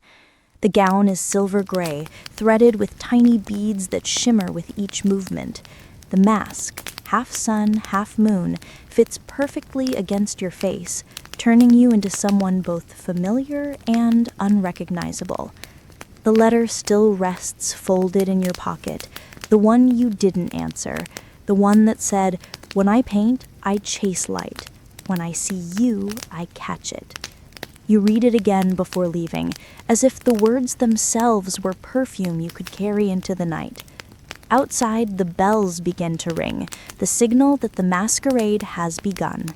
The gown is silver gray, threaded with tiny beads that shimmer with each movement. The mask, half sun, half moon, fits perfectly against your face, turning you into someone both familiar and unrecognizable. The letter still rests folded in your pocket, the one you didn't answer, the one that said, "When I paint, I chase light. When I see you, I catch it." You read it again before leaving, as if the words themselves were perfume you could carry into the night. Outside, the bells begin to ring, the signal that the masquerade has begun.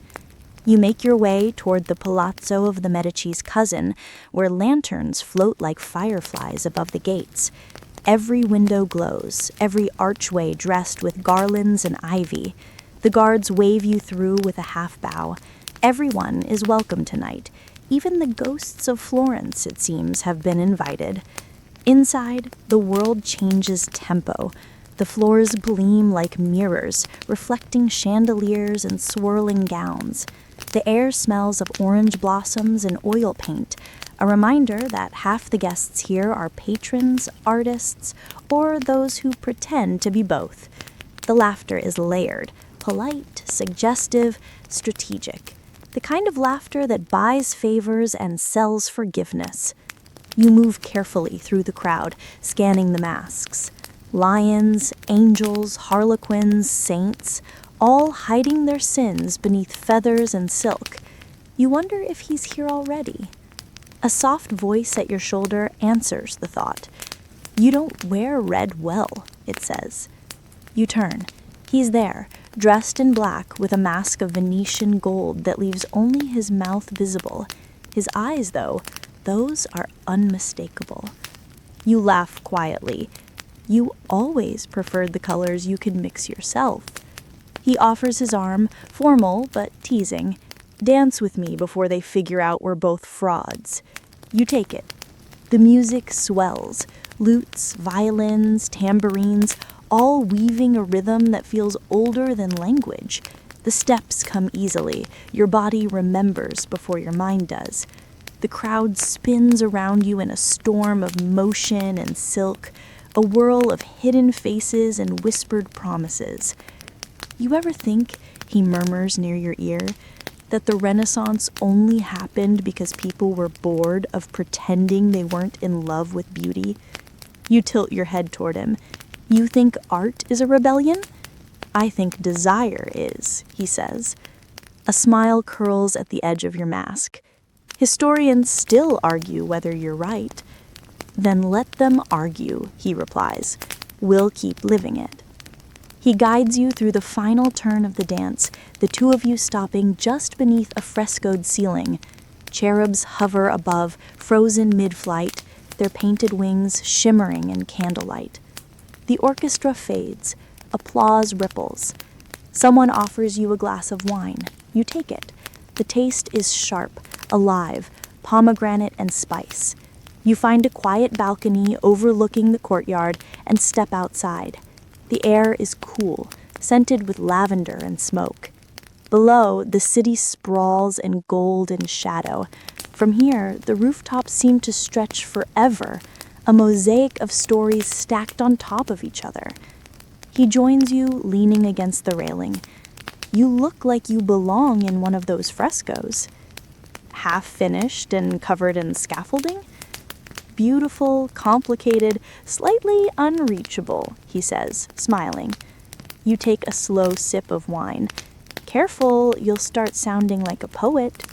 You make your way toward the Palazzo of the Medici's cousin, where lanterns float like fireflies above the gates. Every window glows, every archway dressed with garlands and ivy. The guards wave you through with a half bow. Everyone is welcome tonight. Even the ghosts of Florence, it seems, have been invited. Inside, the world changes tempo. The floors gleam like mirrors, reflecting chandeliers and swirling gowns. The air smells of orange blossoms and oil paint, a reminder that half the guests here are patrons, artists, or those who pretend to be both. The laughter is layered, polite, suggestive, strategic. The kind of laughter that buys favors and sells forgiveness. You move carefully through the crowd, scanning the masks. Lions, angels, harlequins, saints, all hiding their sins beneath feathers and silk. You wonder if he's here already. A soft voice at your shoulder answers the thought. "You don't wear red well," it says. You turn. He's there, dressed in black with a mask of Venetian gold that leaves only his mouth visible. His eyes, though, those are unmistakable. You laugh quietly. You always preferred the colors you could mix yourself. He offers his arm, formal but teasing. "Dance with me before they figure out we're both frauds." You take it. The music swells. Lutes, violins, tambourines, all weaving a rhythm that feels older than language. The steps come easily. Your body remembers before your mind does. The crowd spins around you in a storm of motion and silk, a whirl of hidden faces and whispered promises. "You ever think," he murmurs near your ear, That the Renaissance only happened because people were bored of pretending they weren't in love with beauty? You tilt your head toward him. You think art is a rebellion? I think desire is, he says. A smile curls at the edge of your mask. Historians still argue whether you're right. Then let them argue, he replies. We'll keep living it. He guides you through the final turn of the dance, the two of you stopping just beneath a frescoed ceiling. Cherubs hover above, frozen mid-flight, their painted wings shimmering in candlelight. The orchestra fades. Applause ripples. Someone offers you a glass of wine. You take it. The taste is sharp, alive, pomegranate and spice. You find a quiet balcony overlooking the courtyard and step outside. The air is cool, scented with lavender and smoke. Below, the city sprawls in gold and shadow. From here, the rooftops seem to stretch forever, a mosaic of stories stacked on top of each other. He joins you, leaning against the railing. You look like you belong in one of those frescoes. Half finished and covered in scaffolding? Beautiful, complicated, slightly unreachable, he says, smiling. You take a slow sip of wine. Careful, you'll start sounding like a poet.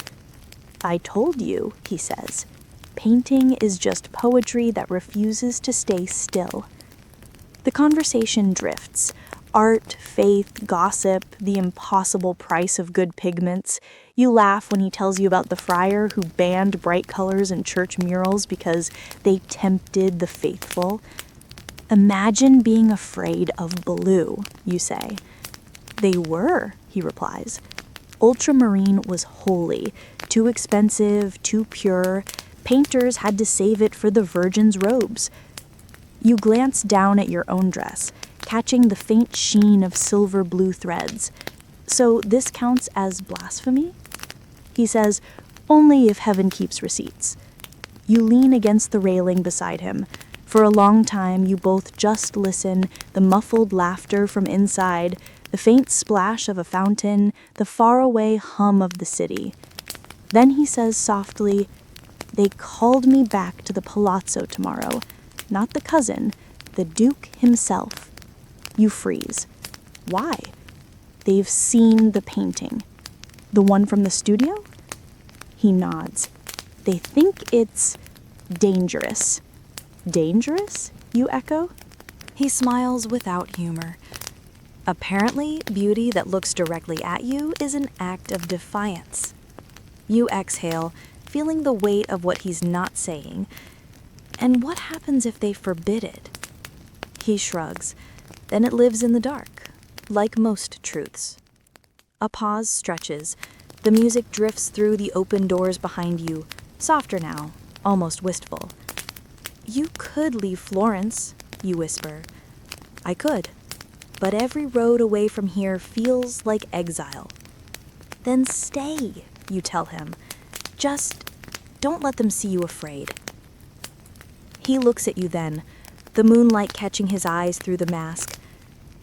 I told you, he says. Painting is just poetry that refuses to stay still. The conversation drifts. Art, faith, gossip, the impossible price of good pigments. You laugh when he tells you about the friar who banned bright colors in church murals because they tempted the faithful. Imagine being afraid of blue, you say. They were, he replies. Ultramarine was holy, too expensive, too pure. Painters had to save it for the virgin's robes. You glance down at your own dress, catching the faint sheen of silver blue threads. So this counts as blasphemy? He says, only if heaven keeps receipts. You lean against the railing beside him. For a long time, you both just listen, the muffled laughter from inside, the faint splash of a fountain, the faraway hum of the city. Then he says softly, they called me back to the Palazzo tomorrow. Not the cousin, the Duke himself. You freeze. Why? They've seen the painting. The one from the studio? He nods. They think it's dangerous. Dangerous? You echo? He smiles without humor. Apparently, beauty that looks directly at you is an act of defiance. You exhale, feeling the weight of what he's not saying. And what happens if they forbid it? He shrugs. Then it lives in the dark, like most truths. A pause stretches. The music drifts through the open doors behind you, softer now, almost wistful. You could leave Florence, you whisper. I could, but every road away from here feels like exile. Then stay, you tell him. Just don't let them see you afraid. He looks at you then, the moonlight catching his eyes through the mask.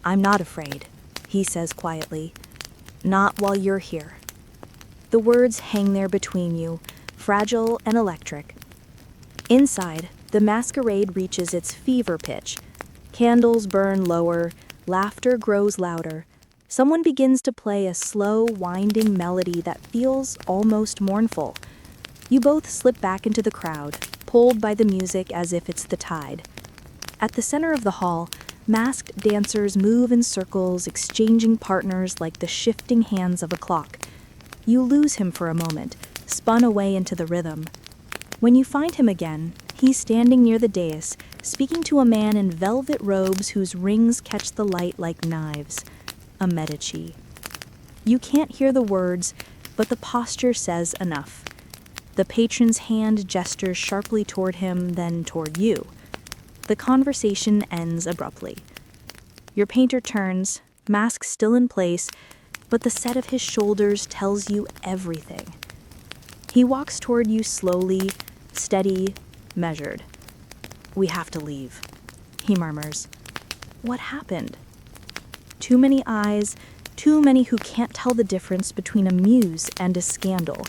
I'm not afraid, he says quietly. Not while you're here. The words hang there between you, fragile and electric. Inside, the masquerade reaches its fever pitch. Candles burn lower, laughter grows louder. Someone begins to play a slow, winding melody that feels almost mournful. You both slip back into the crowd, pulled by the music as if it's the tide. At the center of the hall, masked dancers move in circles, exchanging partners like the shifting hands of a clock. You lose him for a moment, spun away into the rhythm. When you find him again, he's standing near the dais, speaking to a man in velvet robes whose rings catch the light like knives. A Medici. You can't hear the words, but the posture says enough. The patron's hand gestures sharply toward him, then toward you. The conversation ends abruptly. Your painter turns, mask still in place, but the set of his shoulders tells you everything. He walks toward you slowly, steady, measured. We have to leave, he murmurs. What happened? Too many eyes, Too many who can't tell the difference between a muse and a scandal.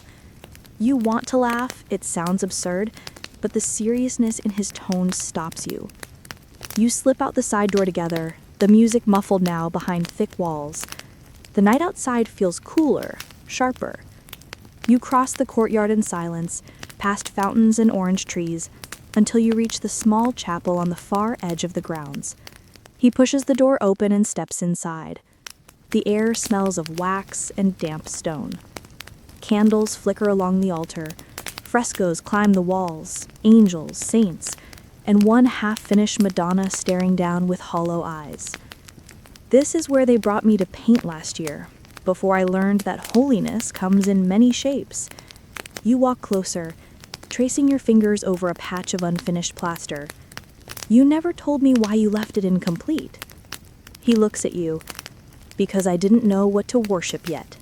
You want to laugh, it sounds absurd, but the seriousness in his tone stops you. You slip out the side door together, the music muffled now behind thick walls. The night outside feels cooler, sharper. You cross the courtyard in silence, past fountains and orange trees, until you reach the small chapel on the far edge of the grounds. He pushes the door open and steps inside. The air smells of wax and damp stone. Candles flicker along the altar. Frescoes climb the walls, angels, saints, and one half-finished Madonna staring down with hollow eyes. This is where they brought me to paint last year, before I learned that holiness comes in many shapes. You walk closer, tracing your fingers over a patch of unfinished plaster. You never told me why you left it incomplete. He looks at you, because I didn't know what to worship yet.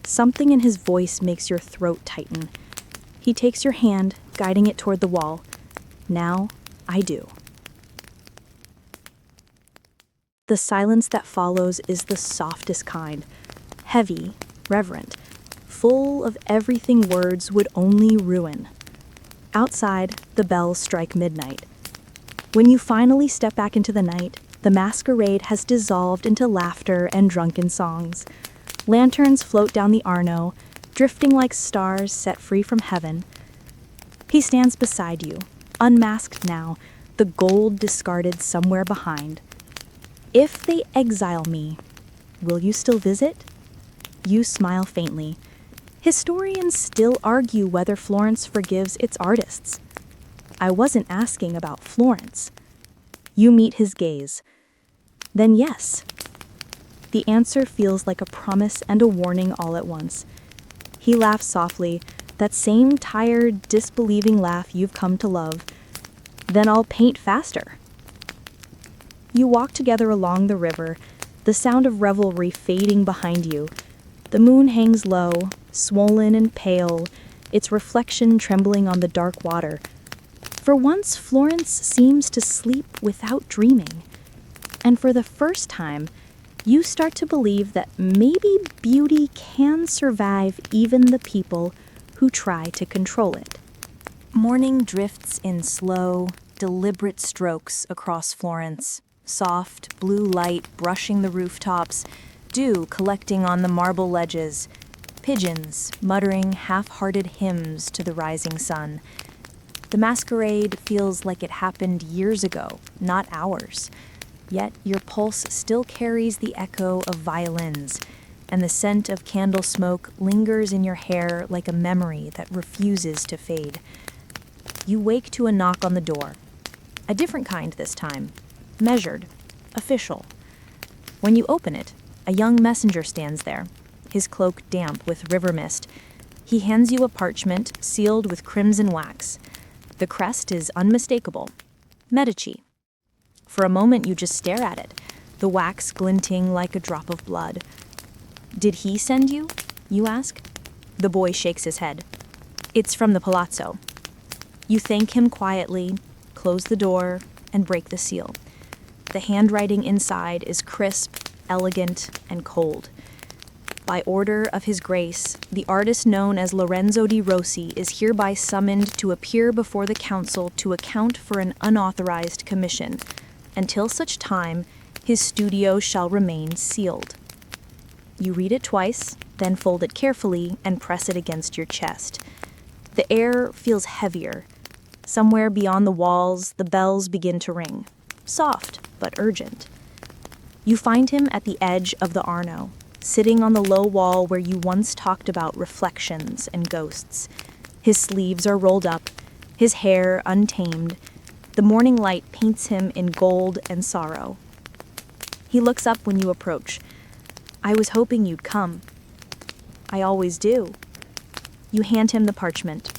Something in his voice makes your throat tighten. He takes your hand, guiding it toward the wall. Now, I do. The silence that follows is the softest kind, heavy, reverent, full of everything words would only ruin. Outside, the bells strike midnight. When you finally step back into the night, the masquerade has dissolved into laughter and drunken songs. Lanterns float down the Arno, drifting like stars set free from heaven. He stands beside you, unmasked now, the gold discarded somewhere behind. If they exile me, will you still visit? You smile faintly. Historians still argue whether Florence forgives its artists. I wasn't asking about Florence. You meet his gaze. Then yes. The answer feels like a promise and a warning all at once. He laughs softly, that same tired, disbelieving laugh you've come to love. Then I'll paint faster. You walk together along the river, the sound of revelry fading behind you. The moon hangs low, swollen and pale, its reflection trembling on the dark water. For once, Florence seems to sleep without dreaming. And for the first time, you start to believe that maybe beauty can survive even the people who try to control it. Morning drifts in slow, deliberate strokes across Florence. Soft, blue light brushing the rooftops, dew collecting on the marble ledges, pigeons muttering half-hearted hymns to the rising sun. The masquerade feels like it happened years ago, not hours. Yet your pulse still carries the echo of violins, and the scent of candle smoke lingers in your hair like a memory that refuses to fade. You wake to a knock on the door. A different kind this time. Measured, official. When you open it, a young messenger stands there, his cloak damp with river mist. He hands you a parchment sealed with crimson wax. The crest is unmistakable. Medici. For a moment you just stare at it, the wax glinting like a drop of blood. Did he send you? You ask. The boy shakes his head. It's from the Palazzo. You thank him quietly, close the door, and break the seal. The handwriting inside is crisp, elegant, and cold. By order of His Grace, the artist known as Lorenzo di Rossi is hereby summoned to appear before the council to account for an unauthorized commission. Until such time, his studio shall remain sealed. You read it twice, then fold it carefully and press it against your chest. The air feels heavier. Somewhere beyond the walls, the bells begin to ring. Soft, but urgent. You find him at the edge of the Arno, sitting on the low wall where you once talked about reflections and ghosts. His sleeves are rolled up, his hair untamed. The morning light paints him in gold and sorrow. He looks up when you approach. I was hoping you'd come. I always do. You hand him the parchment.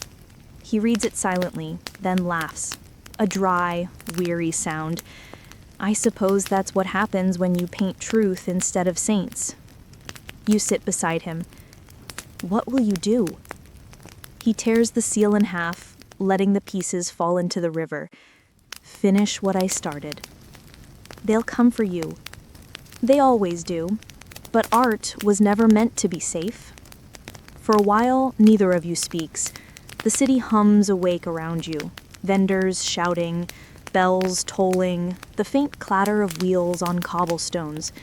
He reads it silently, then laughs. A dry, weary sound. I suppose that's what happens when you paint truth instead of saints. You sit beside him. What will you do? He tears the seal in half, letting the pieces fall into the river. Finish what I started. They'll come for you. They always do. But art was never meant to be safe. For a while, neither of you speaks. The city hums awake around you. Vendors shouting, bells tolling, the faint clatter of wheels on cobblestones.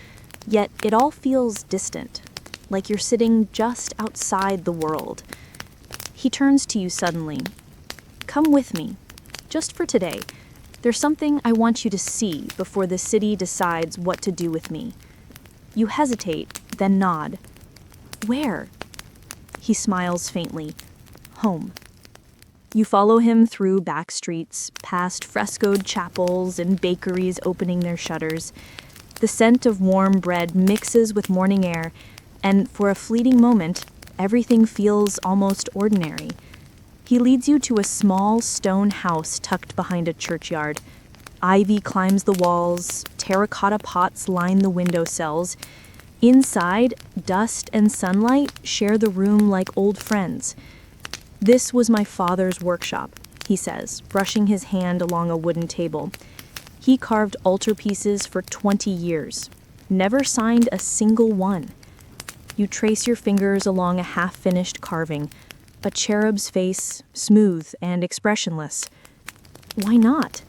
Yet it all feels distant, like you're sitting just outside the world. He turns to you suddenly. Come with me, just for today. There's something I want you to see before the city decides what to do with me. You hesitate, then nod. Where? He smiles faintly. Home. You follow him through back streets, past frescoed chapels and bakeries opening their shutters. The scent of warm bread mixes with morning air, and for a fleeting moment, everything feels almost ordinary. He leads you to a small stone house tucked behind a churchyard. Ivy climbs the walls, terracotta pots line the windowsills. Inside, dust and sunlight share the room like old friends. This was my father's workshop, he says, brushing his hand along a wooden table. He carved altarpieces for 20 years, never signed a single one. You trace your fingers along a half-finished carving, a cherub's face, smooth and expressionless. Why not?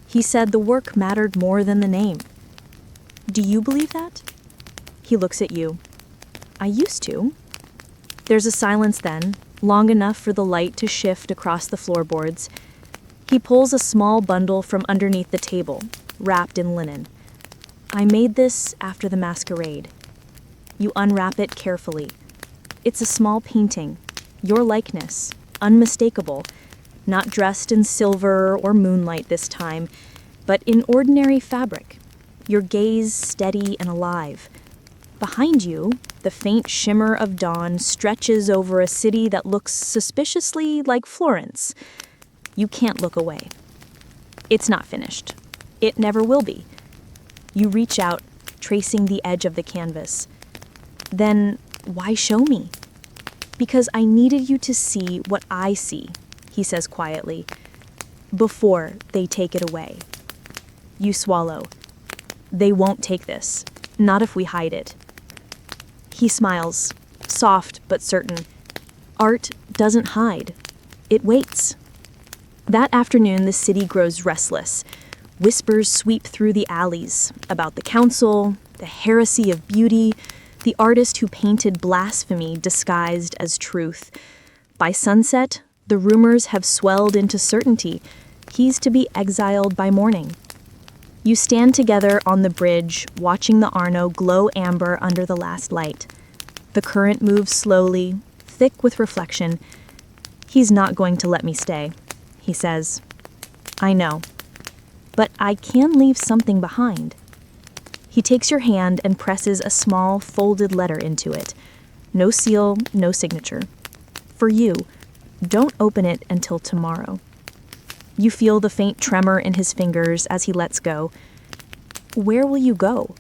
He said the work mattered more than the name. Do you believe that? He looks at you. I used to. There's a silence then, long enough for the light to shift across the floorboards. He pulls a small bundle from underneath the table, wrapped in linen. I made this after the Masquerade. You unwrap it carefully. It's a small painting, your likeness, unmistakable, not dressed in silver or moonlight this time, but in ordinary fabric, your gaze steady and alive. Behind you, the faint shimmer of dawn stretches over a city that looks suspiciously like Florence. You can't look away. It's not finished. It never will be. You reach out, tracing the edge of the canvas. Then why show me? Because I needed you to see what I see, he says quietly, before they take it away. You swallow. They won't take this, not if we hide it. He smiles, soft but certain. Art doesn't hide. It waits. That afternoon, the city grows restless. Whispers sweep through the alleys about the council, the heresy of beauty, the artist who painted blasphemy disguised as truth. By sunset, the rumors have swelled into certainty. He's to be exiled by morning. You stand together on the bridge, watching the Arno glow amber under the last light. The current moves slowly, thick with reflection. He's not going to let me stay, he says. I know. But I can leave something behind. He takes your hand and presses a small, folded letter into it. No seal, no signature. For you, don't open it until tomorrow. You feel the faint tremor in his fingers as he lets go. Where will you go?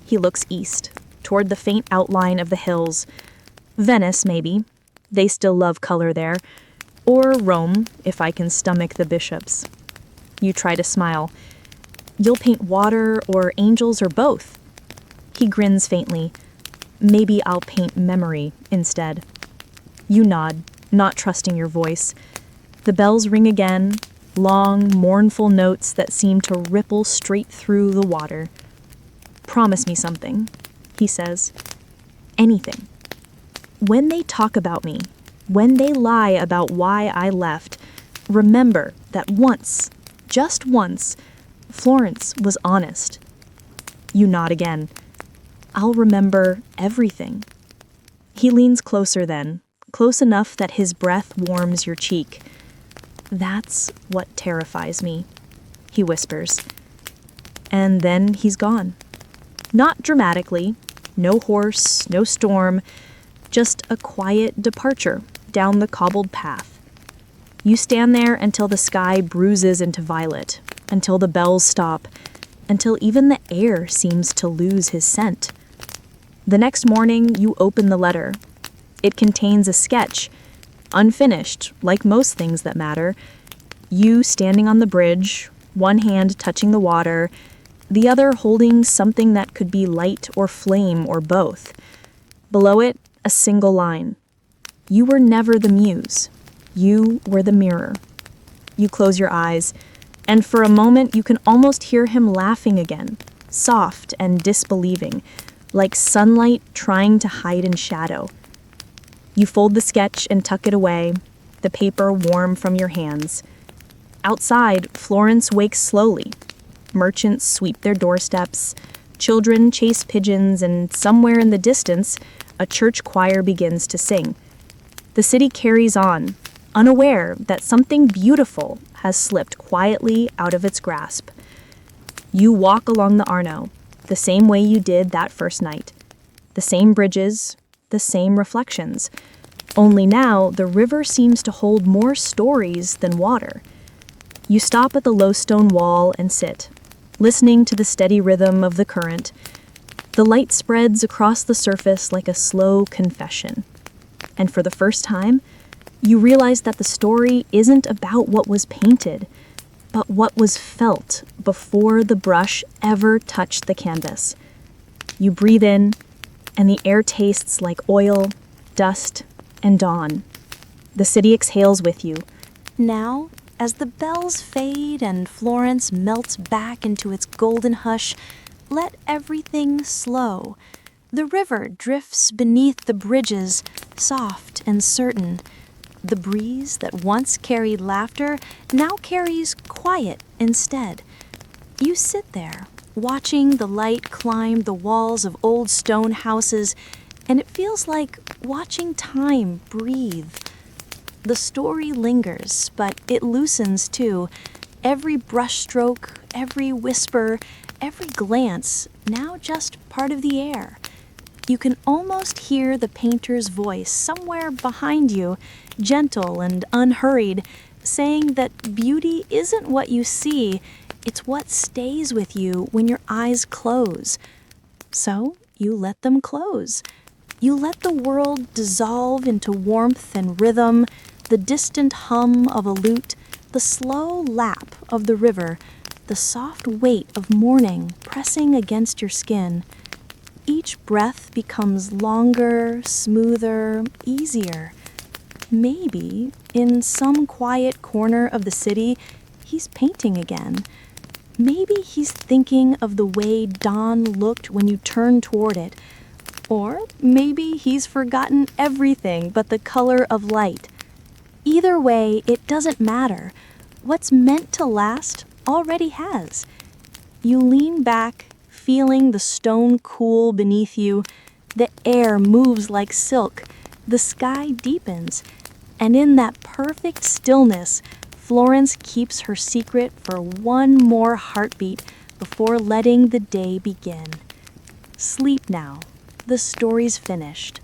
He looks east, toward the faint outline of the hills. Venice, maybe. They still love color there. Or Rome, if I can stomach the bishops. You try to smile. You'll paint water or angels or both. He grins faintly. Maybe I'll paint memory instead. You nod, not trusting your voice. The bells ring again, long, mournful notes that seem to ripple straight through the water. Promise me something, he says. Anything. When they talk about me, when they lie about why I left, remember that once, just once, Florence was honest. You nod again. I'll remember everything. He leans closer then, close enough that his breath warms your cheek. That's what terrifies me, he whispers. And then he's gone. Not dramatically, no horse, no storm, just a quiet departure down the cobbled path. You stand there until the sky bruises into violet, until the bells stop, until even the air seems to lose his scent. The next morning, you open the letter. It contains a sketch, unfinished, like most things that matter. You standing on the bridge, one hand touching the water, the other holding something that could be light or flame or both. Below it, a single line. You were never the muse. You were the mirror. You close your eyes, and for a moment you can almost hear him laughing again, soft and disbelieving, like sunlight trying to hide in shadow. You fold the sketch and tuck it away, the paper warm from your hands. Outside, Florence wakes slowly. Merchants sweep their doorsteps, children chase pigeons, and somewhere in the distance, a church choir begins to sing. The city carries on, unaware that something beautiful has slipped quietly out of its grasp. You walk along the Arno, the same way you did that first night. The same bridges, the same reflections. Only now, the river seems to hold more stories than water. You stop at the low stone wall and sit, listening to the steady rhythm of the current. The light spreads across the surface like a slow confession. And for the first time, you realize that the story isn't about what was painted, but what was felt before the brush ever touched the canvas. You breathe in, and the air tastes like oil, dust, and dawn. The city exhales with you. Now, as the bells fade and Florence melts back into its golden hush, let everything slow. The river drifts beneath the bridges, soft and certain. The breeze that once carried laughter now carries quiet instead. You sit there, watching the light climb the walls of old stone houses, and it feels like watching time breathe. The story lingers, but it loosens too. Every brushstroke, every whisper, every glance, now just part of the air. You can almost hear the painter's voice somewhere behind you, gentle and unhurried, saying that beauty isn't what you see, it's what stays with you when your eyes close. So you let them close. You let the world dissolve into warmth and rhythm, the distant hum of a lute, the slow lap of the river, the soft weight of morning pressing against your skin. Each breath becomes longer, smoother, easier. Maybe, in some quiet corner of the city, he's painting again. Maybe he's thinking of the way dawn looked when you turned toward it. Or maybe he's forgotten everything but the color of light. Either way, it doesn't matter. What's meant to last already has. You lean back, feeling the stone cool beneath you. The air moves like silk. The sky deepens. And in that perfect stillness, Florence keeps her secret for one more heartbeat before letting the day begin. Sleep now. The story's finished.